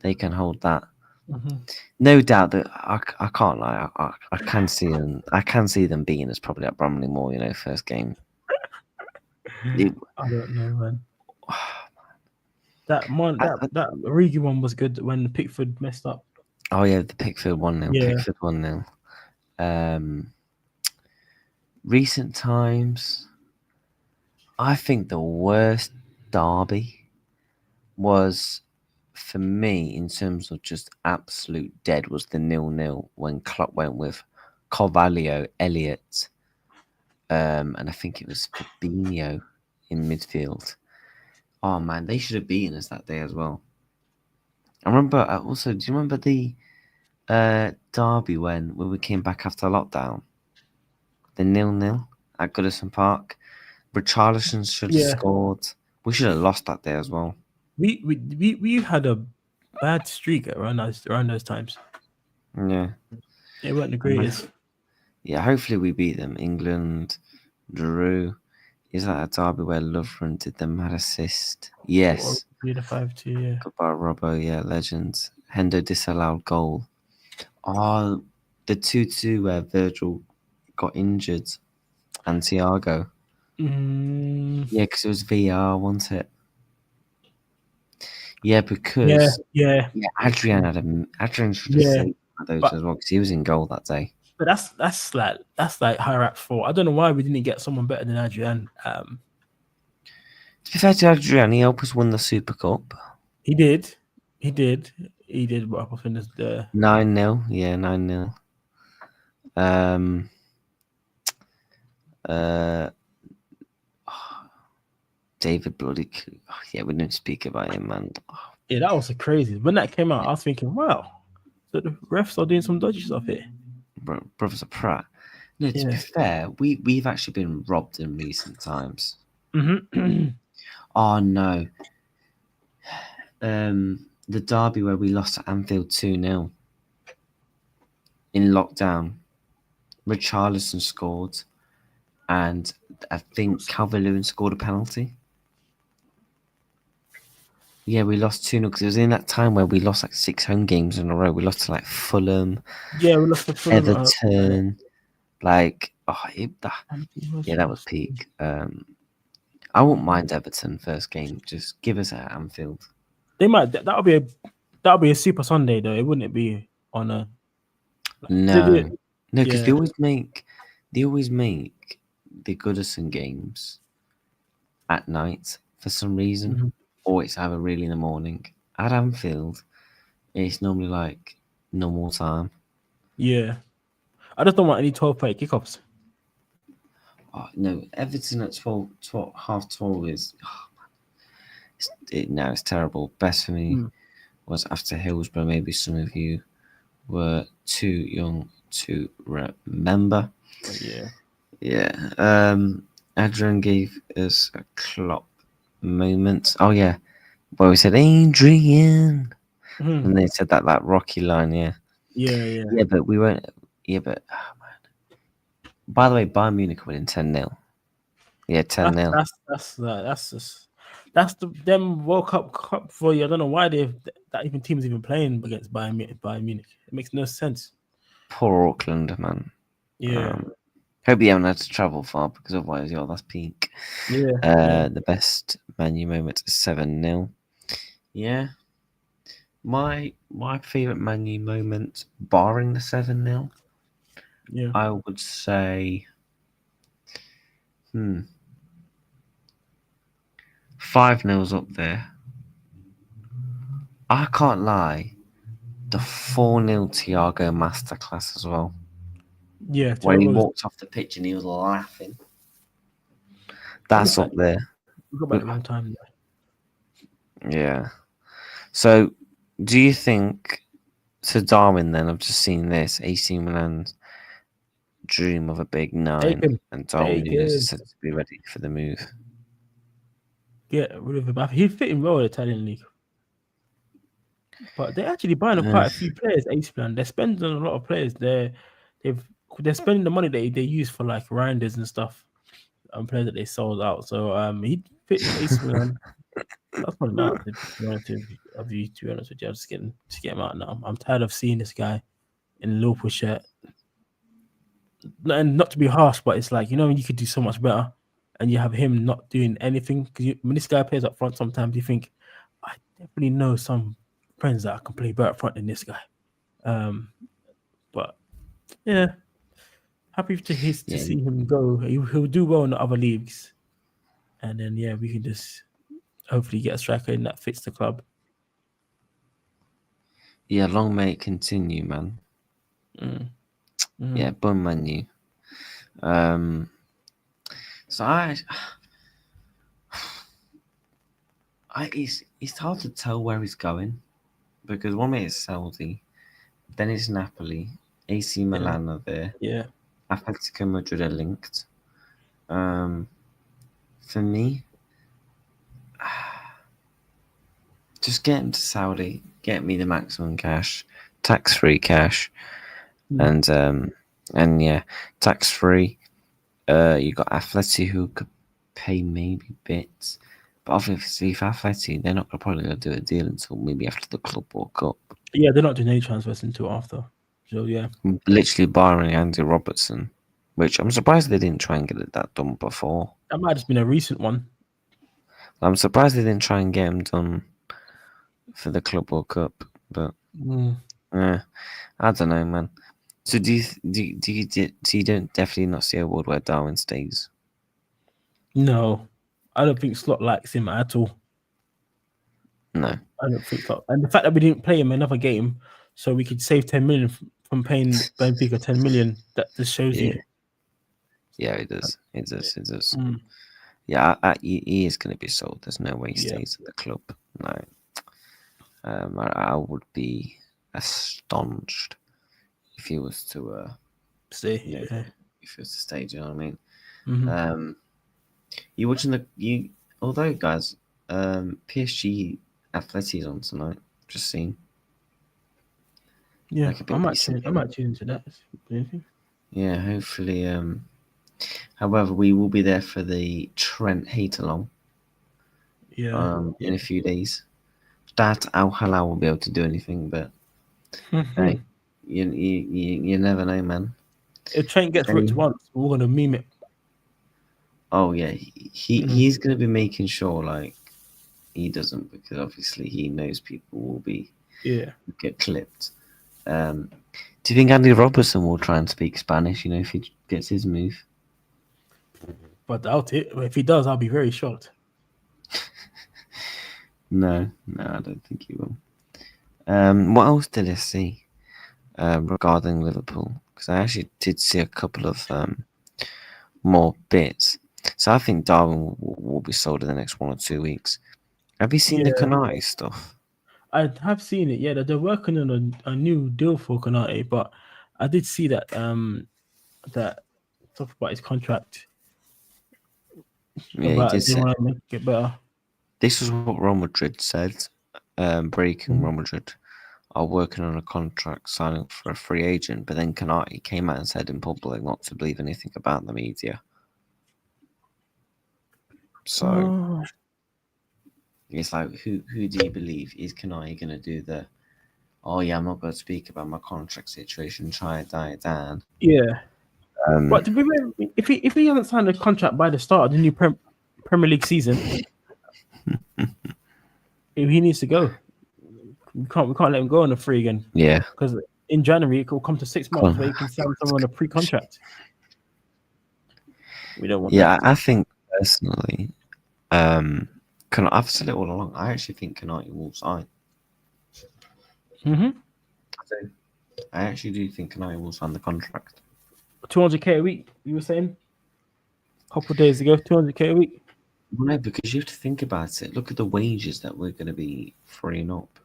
they can hold that. No doubt that I can't lie, I can see them. I can see them beating us probably at Bromley Moor, first game. I don't know, man. That Origi one was good when Pickford messed up. Oh yeah, the Pickford 1-0. Yeah. Pickford 1-0. Recent times, I think the worst derby was, for me, in terms of just absolute dead, was the 0-0 when Klopp went with Carvalho, Elliott, and I think it was Fabinho in midfield. Oh man, they should have beaten us that day as well. I remember also. Do you remember the derby when we came back after lockdown? The 0-0 at Goodison Park. Richarlison should have scored. We should have lost that day as well. We had a bad streak around those times. Yeah, it wasn't the greatest. Yeah, hopefully we beat them. England drew. Is that a derby where Lovren did the mad assist? Yes. The 5-2, yeah. Goodbye, Robbo, yeah, legends. Hendo disallowed goal. Oh, the 2-2 where Virgil got injured and Thiago. Yeah, because it was VR, wasn't it? Yeah, because Adrian should have saved those as well because he was in goal that day. But that's like higher up for. I don't know why we didn't get someone better than Adrian. To be fair to Adrian, he helped us win the Super Cup. He did. What happened is the 9-0. Yeah, 9-0. David Bloody. We didn't speak about him, man. Yeah, that was crazy. When that came out, I was thinking, wow, so the refs are doing some dodgy stuff here. Brother's a prat. No, to be Yeah. fair, we've actually been robbed in recent times. Mm-hmm. Oh no. The derby where we lost at Anfield 2-0 in lockdown. Richarlison scored, and I think Calvert-Lewin scored a penalty. Yeah, we lost 2-0 because it was in that time where we lost like 6 home games in a row. We lost to like Fulham, Yeah, we lost to Fulham. Everton. Like, yeah, that was peak. I wouldn't mind Everton first game. Just give us at Anfield. They might. That'll be a Super Sunday though. It wouldn't be on a. No, because Yeah. they always make the Goodison games at night for some reason, Mhm. or it's either really in the morning. At Anfield, it's normally like normal time. Yeah. I just don't want any 12:30 kickoffs. Oh, no, Everton at 12, half 12 is it's terrible. Best for me Mm. was after Hillsborough. Maybe some of you were too young to remember. Yeah. Yeah. Adrian gave us a Klopp moment. Oh yeah, where we said Adrian, Mhm. and they said that Rocky line. Yeah. Yeah. Yeah. Yeah, but we weren't. Yeah, but by the way, Bayern Munich winning 10-0. Yeah, 10-0. That's them World Cup for you. I don't know why that even team's even playing against Bayern Munich. It makes no sense. Poor Auckland, man. Yeah. Hope you haven't had to travel far because otherwise, that's peak. Yeah. The best Man U moment is 7-0. Yeah. My favourite Man U moment, barring the 7-0, Yeah. I would say 5-0's up there. I can't lie. The 4-0 Thiago masterclass as well. Yeah. When he Thiago walked off the pitch and he was laughing. That's up there. we got back a long time. Yeah. So, do you think, so Darwin then, I've just seen this, AC Milan's dream of a big 9, Take him. and Darwin Take Nunes him. is said to be ready for the move. Get rid of him. He'd fit in well in the Italian league. But they're actually buying quite a few players. AC Milan. They're spending on a lot of players. They're spending the money they use for like Rinders and stuff and players that they sold out. So he'd fit in AC Milan. That's probably not to be honest with you. I'm just getting him out now. I'm tired of seeing this guy in a Liverpool shirt. And not to be harsh, but it's like, you could do so much better, and you have him not doing anything. Because when this guy plays up front, sometimes you think, I definitely know some friends that can play better up front than this guy. But yeah, happy to see him go. He'll do well in the other leagues, and then we can just hopefully get a striker in that fits the club. Yeah, long may it continue, man. Yeah, bun Man U. So it's hard to tell where he's going, because one minute it's Saudi, then it's Napoli, AC Milan are there, Atletico Madrid are linked. For me, just get him to Saudi, get me the maximum cash, tax-free cash, and tax-free. You got Atleti who could pay maybe bits, but obviously for Atleti, they're not probably going to do a deal until maybe after the Club World Cup. Yeah, they're not doing any transfers until after. So yeah, literally barring Andy Robertson, which I'm surprised they didn't try and get that done before. That might have just been a recent one. I'm surprised they didn't try and get him done for the Club World Cup, but I don't know, man. So do you don't definitely not see a world where Darwin stays? No, I don't think Slot likes him at all. No, I don't think so. And the fact that we didn't play him another game, so we could save 10 million from paying Benfica 10 million, that just shows you. Yeah, it does. It does. Yeah, he is going to be sold. There's no way he stays at the club. No. I would be astonished if he was to stay. if it was to stay. Do you know what I mean? Mhm. You watching Although guys, PSG Atleti's on tonight. Just seen Yeah, like a bit of decent I game. might tune into that. Yeah, hopefully. However, we will be there for the Trent hate along. Yeah. In a few days. That Al Halal will be able to do anything, but hey, you never know, man. If Trent gets ripped once, we're gonna meme it. Oh yeah, he's gonna be making sure like he doesn't, because obviously he knows people will be get clipped. Do you think Andy Robertson will try and speak Spanish? You know, if he gets his move. But doubt it. If he does, I'll be very shocked. No, I don't think he will. What else did I see regarding Liverpool? Because I actually did see a couple of more bits. So I think Darwin will be sold in the next 1 or 2 weeks. Have you seen the Canati stuff? I have seen it. Yeah, that they're working on a new deal for Konate, but I did see that that stuff about his contract. Yeah, he About did they say. want to make it better. This is what Real Madrid said. Breaking Real Madrid are working on a contract signing for a free agent, but then Canati came out and said in public not to believe anything about the media. So it's like, who do you believe? Is Canati going to do the, oh yeah, I'm not going to speak about my contract situation, try and die it down? Yeah. But to be fair, if he hasn't signed a contract by the start of the new Premier League season, he needs to go. We can't let him go on a free again. Yeah. Because in January it will come to 6 months where you can sign someone on a pre-contract. We don't want that. Yeah, I think personally, I've said it all along. I actually think Canati will sign. I actually do think Canati will sign the contract. 200k a week, you were saying? A couple of days ago, 200k a week. No, because you have to think about it. Look at the wages that we're going to be freeing up.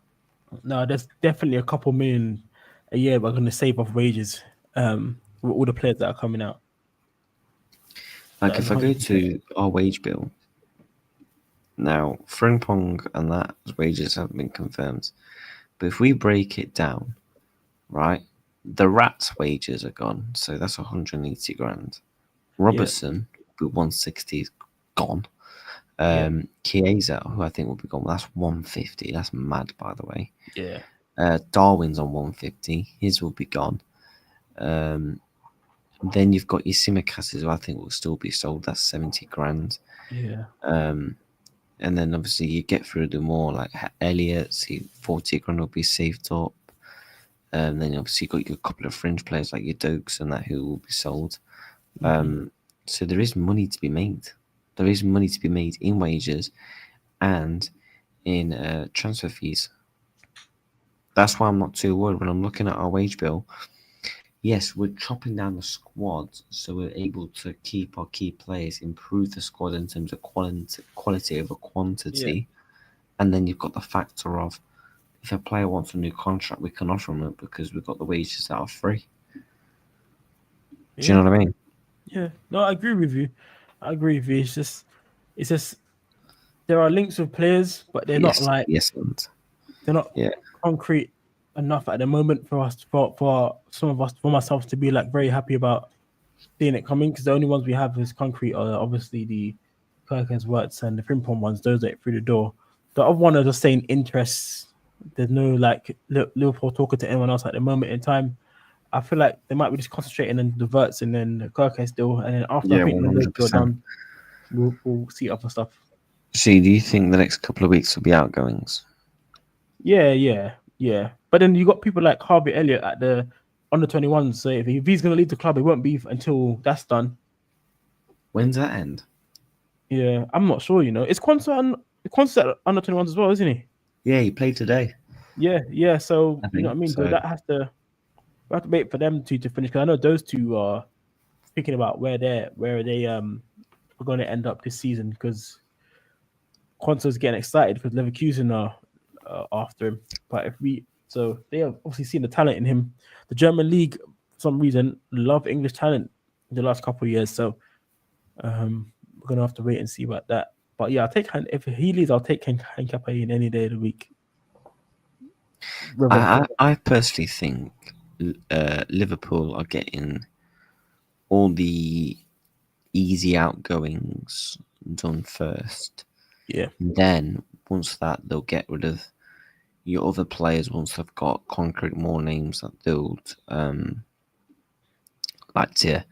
No, there's definitely a couple million a year we're going to save off wages with all the players that are coming out. Like, if I go to our wage bill, now, Frimpong and that wages haven't been confirmed. But if we break it down, right, the Rat's wages are gone. So that's 180 grand. Robertson, with 160 is gone. Chiesa, who I think will be gone, that's 150. That's mad, by the way. Yeah. Darwin's on 150. His will be gone. Then you've got your Simicas, who I think will still be sold. That's 70 grand. Yeah. And then obviously you get through the more like Elliott, 40 grand will be saved up. And then obviously you've got your couple of fringe players like your Dokes and that who will be sold. So there is money to be made. There is money to be made in wages and in transfer fees. That's why I'm not too worried when I'm looking at our wage bill. Yes, we're chopping down the squad, so we're able to keep our key players, improve the squad in terms of quality over quantity. And then you've got the factor of, if a player wants a new contract, we can offer him it because we've got the wages that are free. Do you know what I mean? Yeah. No, I agree with you. It's just there are links with players, but they're not like they're not concrete enough at the moment for us for some of us, for myself, to be like very happy about seeing it coming, because the only ones we have is concrete are obviously the Kerkez words and the Frimpong ones. Those are through the door. The other one are just saying interests. There's no like Liverpool talking to anyone else at the moment in time. I feel like they might be just concentrating on the Verts and then the Kerkez deal, and then after I think the deal done, we'll see other stuff. See, do you think the next couple of weeks will be outgoings? Yeah. But then you got people like Harvey Elliott at the under 21s. So if he's going to leave the club, it won't be until that's done. When's that end? Yeah, I'm not sure. You know, it's Quansah under 21s as well, isn't he? Yeah, he played today. Yeah. So you know what I mean. So that we have to wait for them to finish, because I know those two are thinking about where they are going to end up this season, because Quansah's getting excited because Leverkusen are after him. But they have obviously seen the talent in him. The German league, for some reason, love English talent. the last couple of years. So we're gonna have to wait and see about that. But yeah, I'll take if he leaves, I'll take Henkapai in any day of the week. I personally think Liverpool are getting all the easy outgoings done first. Yeah. And then once that, they'll get rid of your other players once they've got concrete more names that they'll like to,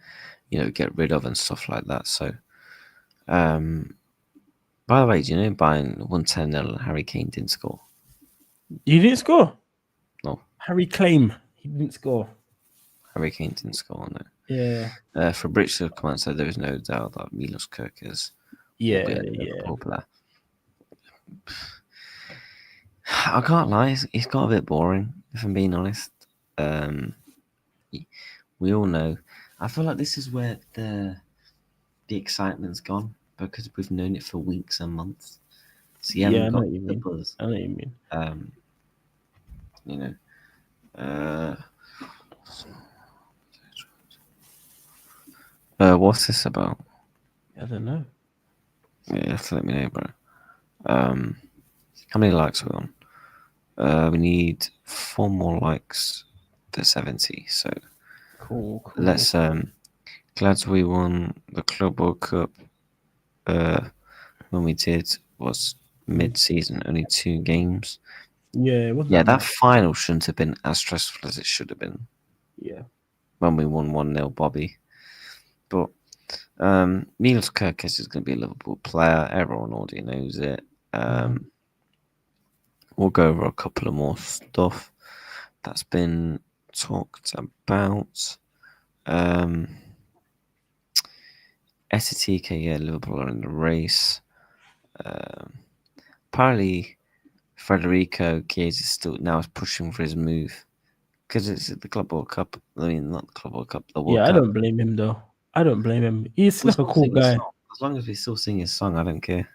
get rid of and stuff like that. So, by the way, do you know Bayern won 10-0 and Harry Kane didn't score? He didn't score. No, Harry claim he didn't score. Harry Kane didn't score on it. Yeah. Fabrizio come out and said there is no doubt that Milos Kerkez will be a Liverpool player. I can't lie, it's got a bit boring, if I'm being honest. We all know. I feel like this is where the excitement's gone because we've known it for weeks and months. So you haven't got the buzz. I know what you mean. What's this about? I don't know. Yeah, you have to let me know, bro. How many likes are we on? We need 4 more likes to 70. So Cool. let's glad we won the Club World Cup. When we did was mid-season, only 2 games. Yeah, it wasn't Yeah, that much. final shouldn't have been as stressful as it should have been. Yeah. When we won 1-0, Bobby. But Milos Kerkez is going to be a Liverpool player. Everyone already knows it. We'll go over a couple of more stuff that's been talked about. Atletico, yeah, Liverpool are in the race. Apparently, Federico Chiesa is still now pushing for his move because it's the Club World Cup. I mean, not the Club World Cup, the World Cup. I don't blame him though. I don't blame him. He's like a cool guy. As long as we still sing his song, I don't care.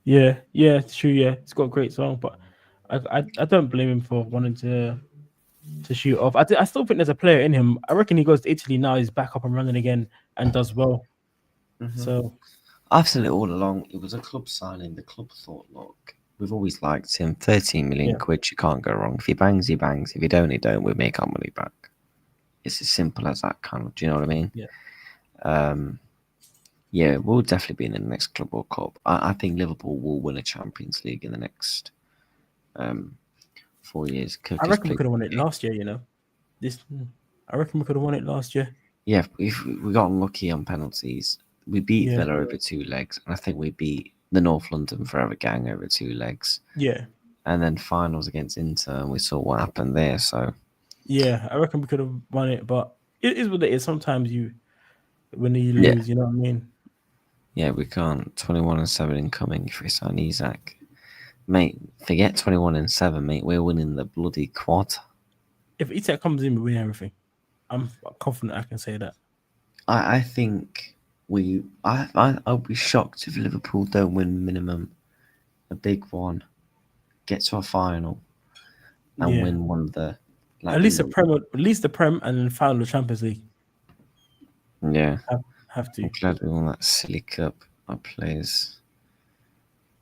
Yeah, it's true. Yeah, it's got a great song, but I don't blame him for wanting to shoot off. I still think there's a player in him. I reckon he goes to Italy now. He's back up and running again and does well. Mm-hmm. So I've said it all along. It was a club signing. The club thought, look, we've always liked him. 13 million quid, you can't go wrong. If he bangs, he bangs. If he don't, he don't. We make our money back. It's as simple as that, kind of. Do you know what I mean? Yeah. Yeah, we'll definitely be in the next Club World Cup. I think Liverpool will win a Champions League in the next 4 years. I reckon we could have won it last year. I reckon we could have won it last year. Yeah, if we got unlucky on penalties. We beat Villa over 2 legs, and I think we beat the North London Forever Gang over 2 legs. Yeah. And then finals against Inter, and we saw what happened there. So yeah, I reckon we could have won it, but it is what it is. Sometimes when you lose, you know what I mean? Yeah, we can't. 21-7 incoming if we sign Isak. Mate, forget 21-7, mate. We're winning the bloody quad. If Isak comes in, we win everything. I'm confident I can say that. I think I'll be shocked if Liverpool don't win minimum a big one, get to a final, and win one of the at least the Prem, and then final the Champions League. Yeah, have to. I'm glad we won that silly cup. Our players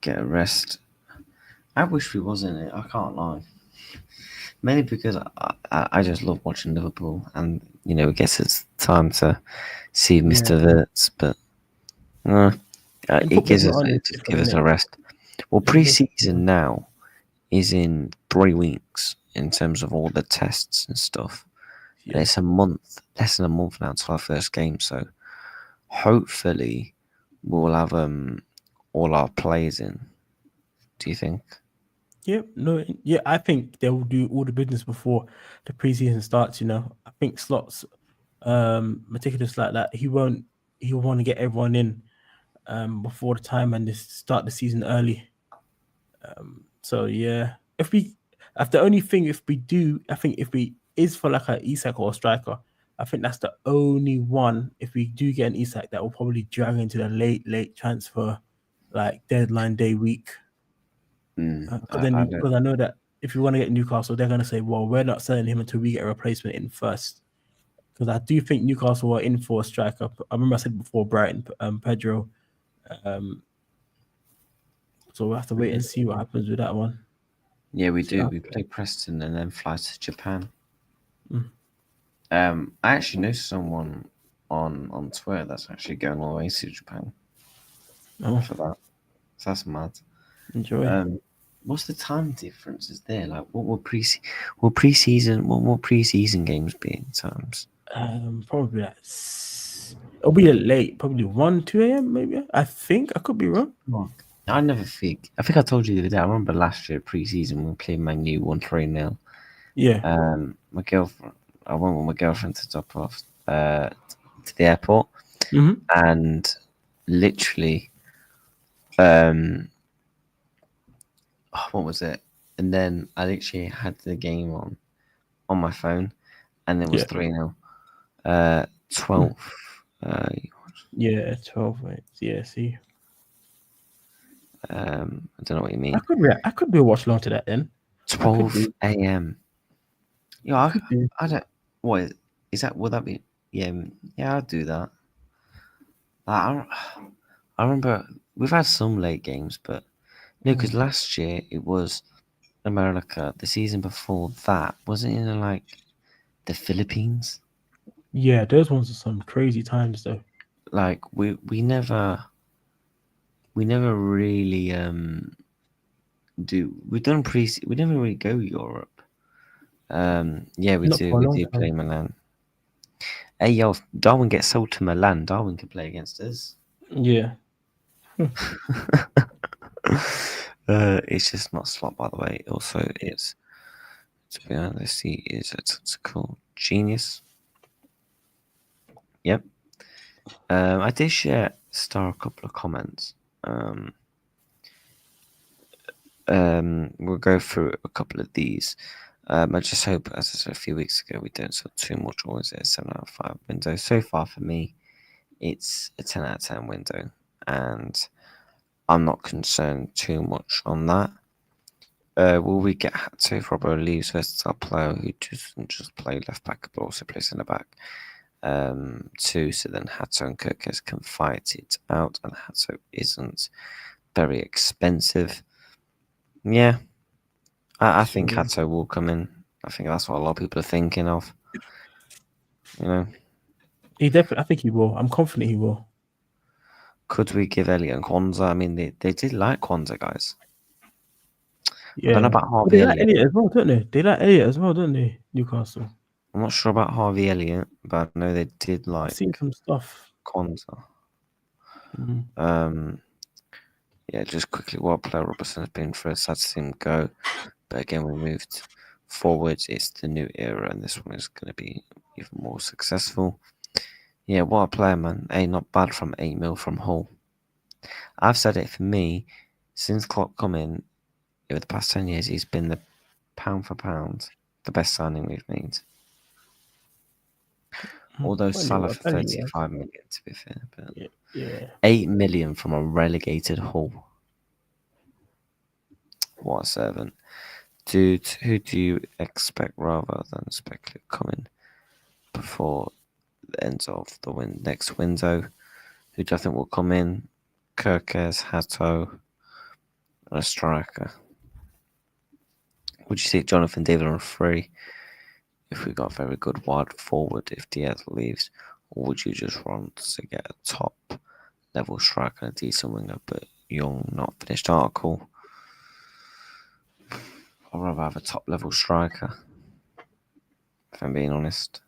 get a rest. I wish we was in it. I can't lie. Mainly because I just love watching Liverpool, and it gets its time to see Mr. Wirtz, but it gives us a rest. Well, pre-season now is in 3 weeks in terms of all the tests and stuff. Yeah. And it's less than a month now until our first game, so hopefully we'll have all our players in. Do you think? I think they will do all the business before the preseason starts. I think Slot's meticulous like that. He'll want to get everyone in before the time and just start the season early. So yeah, if we is for like an Isak or a striker, I think that's the only one. If we do get an Isak, that will probably drag into the late transfer, like deadline day week. Because I know that if you want to get Newcastle, they're going to say, well, we're not selling him until we get a replacement in first. because I do think Newcastle were in for a striker. I remember I said before Brighton, Pedro. So we'll have to wait and see what happens with that one. Yeah, we See do. how- We play Preston and then fly to Japan. Mm. I actually know someone on Twitter that's actually going all the way to Japan Oh, for that. So that's mad. enjoy. What's the time differences there? Like, what will preseason games be in times? Probably it'll be late, probably 1, 2 a.m. maybe. I think I could be wrong. I never think. I think I told you the other day. I remember last year preseason when we played Man U 1-3-0. Yeah, My girlfriend. I went with my girlfriend to drop off to the airport, hmm and literally, what was it? And then I literally had the game on my phone, and it was yeah, 3-0. 12. yeah. 12. Right. Yeah. See, I don't know what you I mean. could be. I could be a watch along to that then. I could 12 be. a.m. Yeah, Could be. I don't. What is that? Would that be? Yeah, yeah, I'd do that. I remember we've had some late games, but no, because last year it was America. The season before that wasn't it in like the Philippines? Yeah, those ones are some crazy times though. Like we never really do. We never really go Europe. Yeah, we Not do. for a We long do play time. Milan. Hey, yo, if Darwin gets sold to Milan, Darwin can play against us. Yeah. It's just not slot, by the way. Also, it's to be honest, he is a tactical genius. Yep. I did share a couple of comments. We'll go through a couple of these. I just hope, as I said a few weeks ago, we don't sell too much, or is it a 7 out of 5 window? So far for me, it's a 10 out of 10 window, and I'm not concerned too much on that. Will we get Hato if Robbo leaves versatile player who doesn't just play left back but also plays in the back? Two, so then Hato and Kerkez can fight it out, and Hato isn't very expensive. Yeah, I think Hato will come in. I think that's what a lot of people are thinking of. You know, He definitely. I think he will. I'm confident he will. could we give Elliot and Kwanzaa? I mean, they did like Kwanzaa, guys. Yeah. I don't know about But Harvey they like Elliott. Elliot as well, don't they? They like Elliot as well, don't they? Newcastle. I'm not sure about Harvey Elliott, but I know they did I've like seen some stuff. Kwanzaa. Mhm. Yeah, just quickly, what player Robertson has been for? Sad to see him go, but again, we moved forwards. It's the new era, and this one is going to be even more successful. Yeah, what a player, man. Not bad from 8 mil from Hull. I've said it for me since Klopp come in. Over the past 10 years, he's been the pound for pound the best signing we've made. Although Salah for 35 million, to be fair, but Yeah. 8 million from a relegated Hull. What a servant. Dude, who do you expect rather than speculate coming before the end of the next window? Who do I think will come in? Kerkez, Hato, and a striker. Would you take Jonathan David on free if we got a very good wide forward if Diaz leaves? Or would you just want to get a top level striker and a decent winger but young, not finished article? I'd rather have a top level striker, if I'm being honest.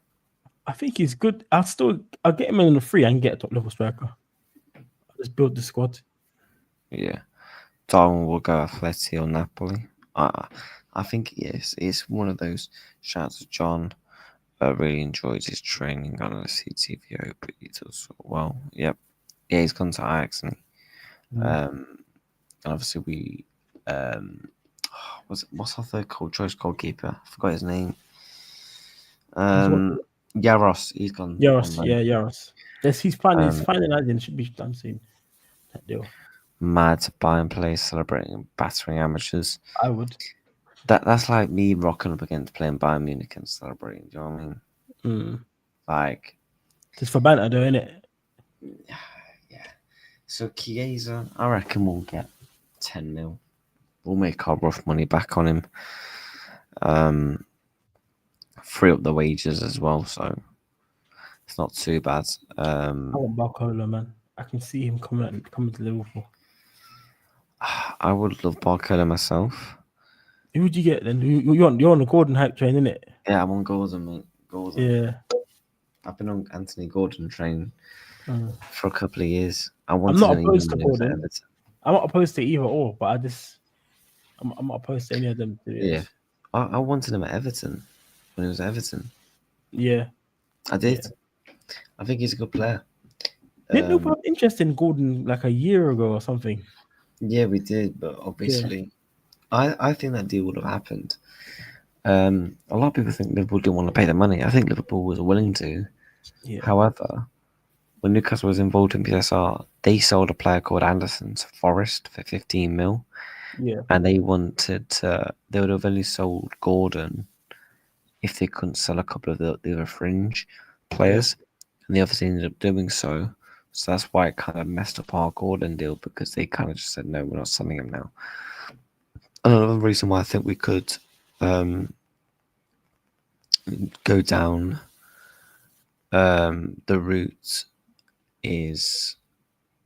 I think he's good. I'll get him in on the free and get a top level striker. I'll just build the squad. Yeah. Darwin will go Atleti or Napoli. I think yes, it's one of those. Shout out to John. I really enjoyed his training on the CTVO, but he does so well. Yep. Yeah, he's gone to Ajax, and obviously we what's our third choice goalkeeper? I forgot his name. Yaros. He's gone. Yaros, yeah, Yaros. Yes, he's finalizing. Should be done soon. That deal. Mad to buy and play, celebrating and battering amateurs. I would. That's like me rocking up against playing Bayern Munich and celebrating. Do you know what I mean? Like, Just for banter, though, innit? yeah. So Chiesa, I reckon we'll get 10 mil. We'll make our rough money back on him. Free up the wages as well, so it's not too bad. I want Barcola, man. I can see him coming to Liverpool. I would love Barcola myself. Who would you get then? You're on the Gordon hype train, innit? Yeah, I'm on Gordon, mate. Gordon. Yeah. I've been on Anthony Gordon train Mm. for a couple of years. I I'm wanted not him even opposed to when he was at Gordon. Everton. I'm not opposed to either or, but I'm not opposed to any of them. Yeah. I wanted him at Everton when he was at Everton. Yeah. I did. Yeah. I think he's a good player. Didn't Liverpool have interest in Gordon like a year ago or something? Yeah, we did, but obviously, I think that deal would have happened. A lot of people think Liverpool didn't want to pay the money. I think Liverpool was willing to. Yeah. However, when Newcastle was involved in PSR, they sold a player called Anderson to Forest for 15 mil. Yeah. And they wanted they would have only sold Gordon if they couldn't sell a couple of the other fringe players. And they obviously ended up doing so. So that's why it kind of messed up our Gordon deal, because they kind of just said, no, we're not selling him now. Another reason why I think we could go down the route is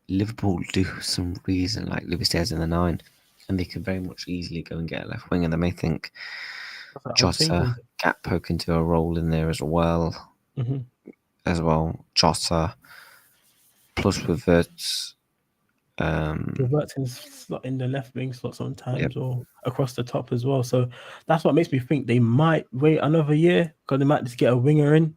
Liverpool do some reason like Lewis Diaz in the 9, and they could very much easily go and get a left wing, and they may think Jota, Gakpo can do a role in there as well. Jota plus with Verts. Robertson's slot in the left wing slot sometimes, or across the top as well. So that's what makes me think they might wait another year, because they might just get a winger in.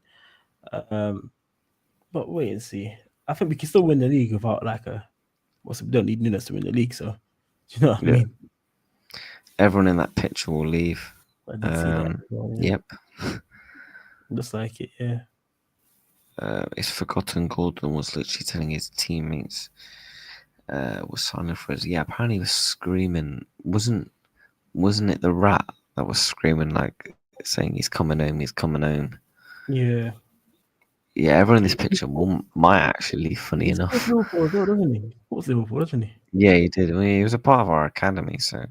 But wait and see. I think we can still win the league without like we don't need Nunes to win the league. So, do you know what I mean? Everyone in that picture will leave. I did see that. Well, Yep. Looks like it, yeah. It's forgotten Gordon was literally telling his teammates was signing for us. Yeah, apparently he was screaming. Wasn't it the rat that was screaming, like saying he's coming home, he's coming home? Yeah. Yeah, everyone in this picture might actually leave, funny enough. Liverpool as well, doesn't he? What's Liverpool, doesn't he? Yeah, he did. I mean, he was a part of our academy, so.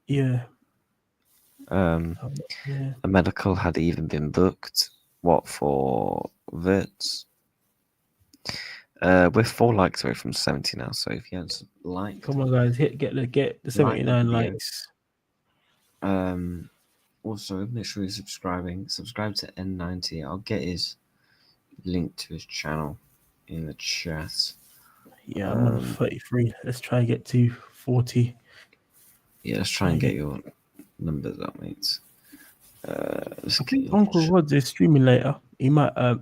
Yeah. The medical had even been booked. What for Verts? We're 4 likes away from 70 now, so if you haven't liked, come on guys, get the 79 likes. Also make sure you're subscribing. Subscribe to N90. I'll get his link to his channel in the chat. Yeah, I'm on 33. Let's try and get to 40. Yeah, let's try and get your numbers up, mates. I think Uncle Rod's is streaming later. He might I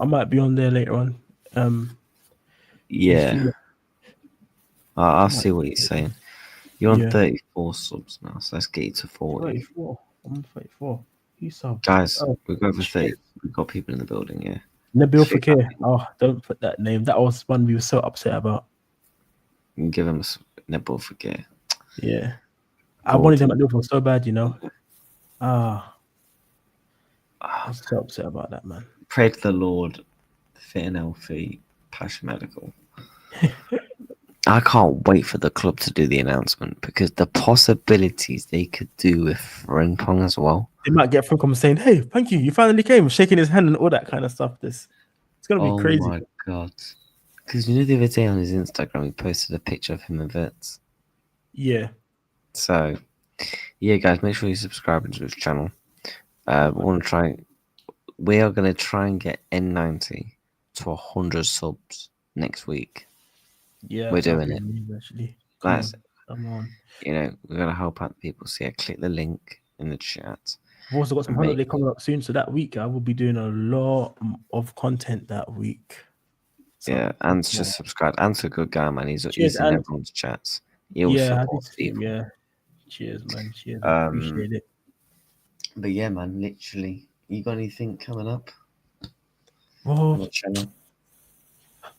might be on there later on. I'll see what he's saying. You're on 34 subs now, so let's get you to 40. 34. I'm on 34. You sub. Guys, we've got over 30. We've got people in the building, yeah. Nabil Fakir. Oh, don't put that name. That was one we were so upset about. You can give him a Nabil Fakir. Yeah. I wanted him at Liverpool so bad, you know. I was so upset about that, man. Pray to the Lord, fit and healthy, Passion Medical. I can't wait for the club to do the announcement, because the possibilities they could do with Frimpong as well. They might get Frimpong saying, "Hey, thank you, you finally came," shaking his hand and all that kind of stuff. It's gonna be crazy. Oh my god! Because the other day on his Instagram, he posted a picture of him and Verts. Yeah. So, yeah, guys, make sure you subscribe to his channel. We are going to try and get N90 to 100 subs next week. Yeah, we're doing it. Actually, come on. You know, we're gonna help out people. So yeah, click the link in the chat. I've also got some holiday coming up soon, so that week I will be doing a lot of content that week. So, yeah, and just subscribe. Ant's a good guy, man. He's in everyone's chats. He always supports people. Yeah. Cheers, man. Cheers. Appreciate it. But yeah, man, literally, you got anything coming up? Well, on the channel?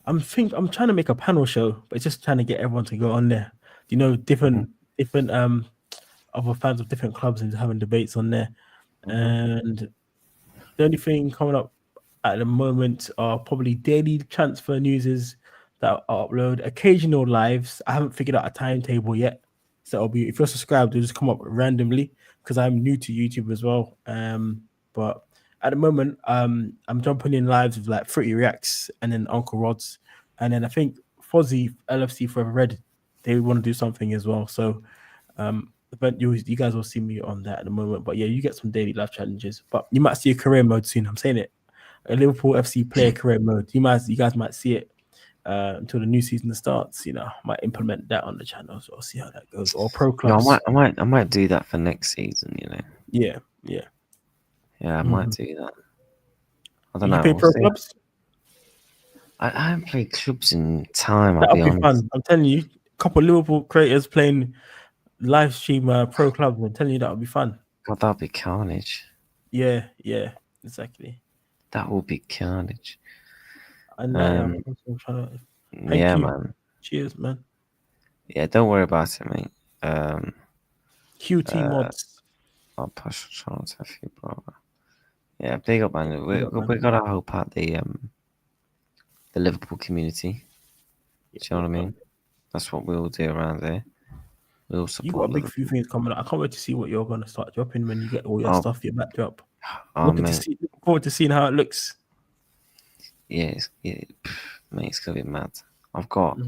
I'm trying to make a panel show, but it's just trying to get everyone to go on there. You know, different other fans of different clubs and having debates on there. And The only thing coming up at the moment are probably daily transfer newses that I upload, occasional lives. I haven't figured out a timetable yet, so it'll be if you're subscribed, it'll just come up randomly because I'm new to YouTube as well. But at the moment, I'm jumping in lives with like Fruity Reacts and then Uncle Rod's, and then I think Fozzy LFC Forever Red. They want to do something as well, so but you guys will see me on that at the moment. But yeah, you get some daily life challenges. But you might see a career mode soon. I'm saying it. A Liverpool FC player career mode. You guys might see it until the new season starts. You know, might implement that on the channel. So I'll see how that goes. Or pro Yeah, clubs. I might do that for next season. You know. Yeah. Yeah, I might do that. I don't You know. play We'll pro see. clubs? I haven't played clubs in time. I'll That'll be be honest. fun. I'm telling you, a couple of Liverpool creators playing live stream pro clubs. I'm telling you, that'll be fun. God, that'll be carnage. Yeah, exactly. That will be carnage. And I'm trying to. Thank Yeah, you. man. Cheers, man. Yeah, don't worry about it, mate. QT mods. I'll push the channel to a few, brother. Yeah, big up, man. We up, man. gotta help out the Liverpool community. Do you know what I mean? That's what we'll do around there. We'll You support got a big Liverpool. few things coming up. I can't wait to see what you're gonna start dropping when you get all your Oh. stuff, your back drop. Mate. Looking forward to seeing how it looks. Yeah, mate, it's gonna be mad. I've got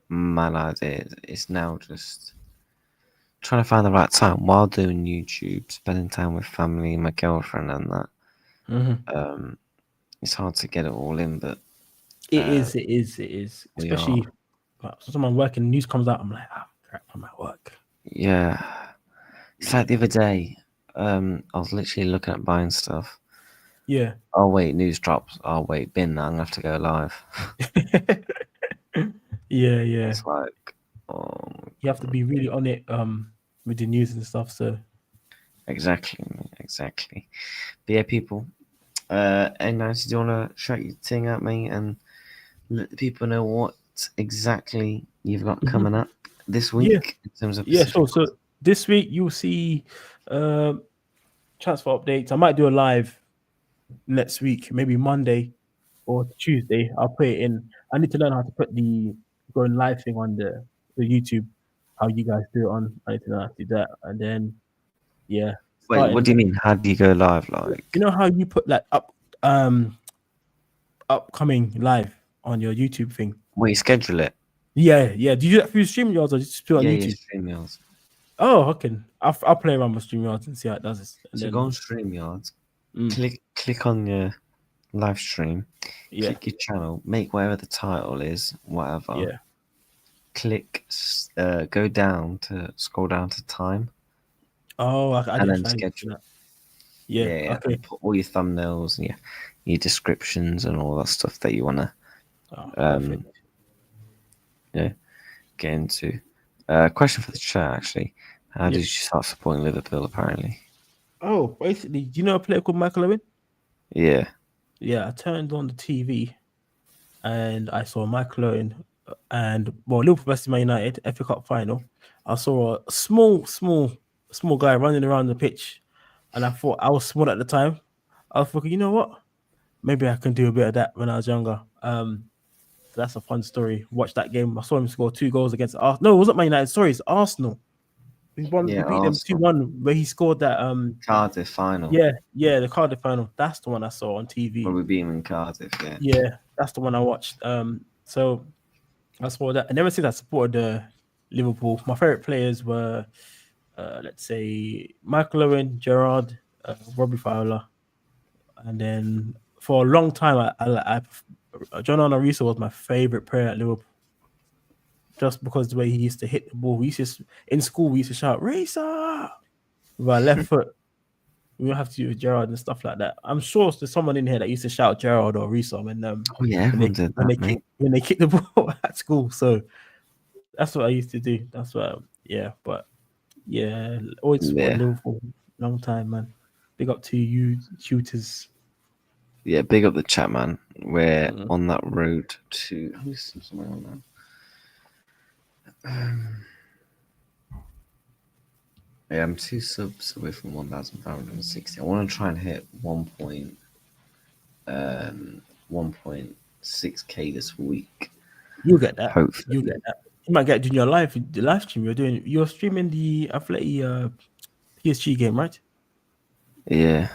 mad ideas. It's now just trying to find the right time while doing YouTube, spending time with family, my girlfriend, and that. It's hard to get it all in, but It is. Especially someone working, news comes out, I'm like, crap, I'm at work. Yeah. It's like the other day, I was literally looking at buying stuff. Yeah. Oh wait, news drops. Oh wait, bin that. I'm gonna have to go live. Yeah. It's like, you have to be really on it with the news and stuff. So exactly. But yeah, people. And now, do you wanna shout your thing at me and let the people know what exactly you've got coming up this week in terms of sure. So this week you'll see transfer updates. I might do a live next week, maybe Monday or Tuesday. I'll put it in. I need to learn how to put the going live thing on the YouTube. How you guys do it on? I need to learn how to do that, and then Wait, what do you mean? How do you go live? Like, you know how you put that upcoming live on your YouTube thing? Well, you schedule it. Yeah. Do you do that through StreamYards or just put it on YouTube? Yeah, StreamYards. Oh, okay. I'll play around with StreamYards and see how it does this. And So then go on StreamYards, click on your live stream, click your channel, make whatever the title is, whatever. Yeah. Click, scroll down to time. Oh, I and didn't then schedule. that. Yeah. Okay. And put all your thumbnails and your descriptions and all that stuff that you wanna get into. Question for the chat actually. How did you start supporting Liverpool apparently? Oh, basically, do you know a player called Michael Owen? Yeah. Yeah, I turned on the TV and I saw Michael Owen and Liverpool versus Man United, FA Cup final. I saw a small guy running around the pitch, and I thought I was small at the time. I was thinking, you know what? Maybe I can do a bit of that when I was younger. So that's a fun story. Watch that game. I saw him score 2 goals against Arsenal. No, it wasn't Man United. Sorry, it's Arsenal. We beat them 2-1 where he scored that Cardiff final. Yeah, the Cardiff final. That's the one I saw on TV. Where we beat him in Cardiff, Yeah, that's the one I watched. So I saw that. And ever since I supported Liverpool, my favorite players were let's say Michael Owen, Gerrard, Robbie Fowler, and then for a long time I John Ariso was my favorite player at Liverpool. Just because the way he used to hit the ball. In school we used to shout Risa with our left foot. We don't have to do Gerrard and stuff like that. I'm sure there's someone in here that used to shout Gerrard or Risa when they kick the ball at school. So that's what I used to do. That's what always supported Liverpool. Long time, man. Big up to you, shooters. Yeah, big up the chat, man. We're on that road to. Who's somewhere on that? Yeah, I'm 2 subs away from 1,560. I want to try and hit 1.6k this week. You'll get that. Hopefully. You'll get that. You might get it in your the live stream you're streaming the Atleti PSG game, right? Yeah.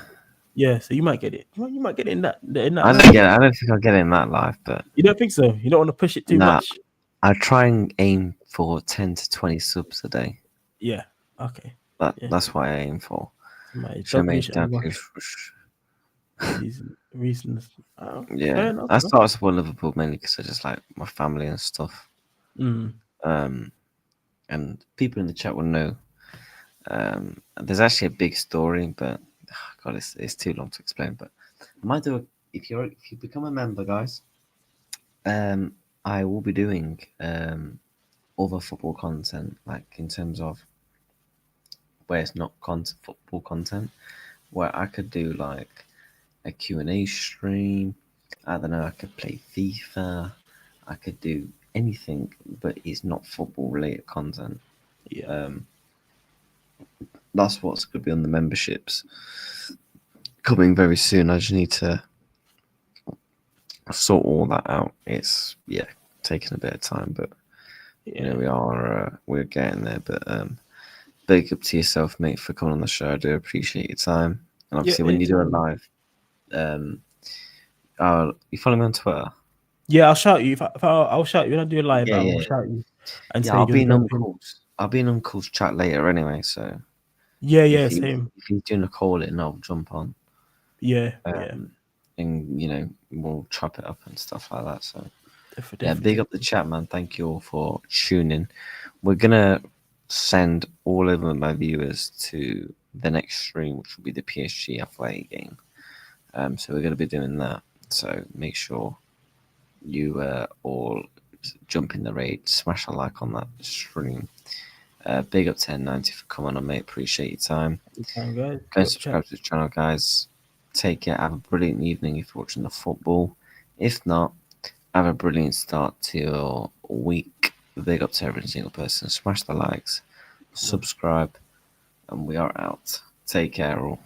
Yeah, so you might get it. You might get it in that I live don't stream. I don't think I'll get it in that live, but You don't think so? You don't want to push it too nah, much? I try and aim for 10 to 20 subs a day. Yeah. Okay. Yeah. That's what I aim for. My Jamais dogfish over d'impush. these reasons. Yeah, Fair enough. I Bro. started supporting Liverpool mainly because I just like my family and stuff. Mm. And people in the chat will know. There's actually a big story, but God, it's too long to explain. But I might do if you become a member, guys. I will be doing other football content, like in terms of where it's not football content, where I could do like a Q&A stream. I don't know. I could play FIFA. I could do anything, but it's not football related content. Yeah. That's what's going to be on the memberships coming very soon. I just need to sort all that out. It's taking a bit of time, but Yeah. we're getting there. But big up to yourself, mate, for coming on the show. I do appreciate your time. And obviously, when you do it live, you follow me on Twitter. Yeah, I'll shout you. I'll shout you when I do a live. Yeah, I will yeah. shout you and say I'll you're be in gonna jump in. Uncle's. I'll be in Uncle's chat later anyway. So Yeah, same. if he's doing a call in, I'll jump on. Yeah. And we'll chop it up and stuff like that. So Definitely. big up the chat, man. Thank you all for tuning. We're gonna send all of my viewers to the next stream, which will be the PSG Athletic game. So we're gonna be doing that. So make sure you all jump in the raid, smash a like on that stream. Big up 1090 for coming on, mate. Appreciate your time. Guys. Go subscribe to the channel, guys. Take care. Have a brilliant evening if you're watching the football. If not, have a brilliant start to your week. Big up to every single person. Smash the likes, subscribe, and we are out. Take care, all.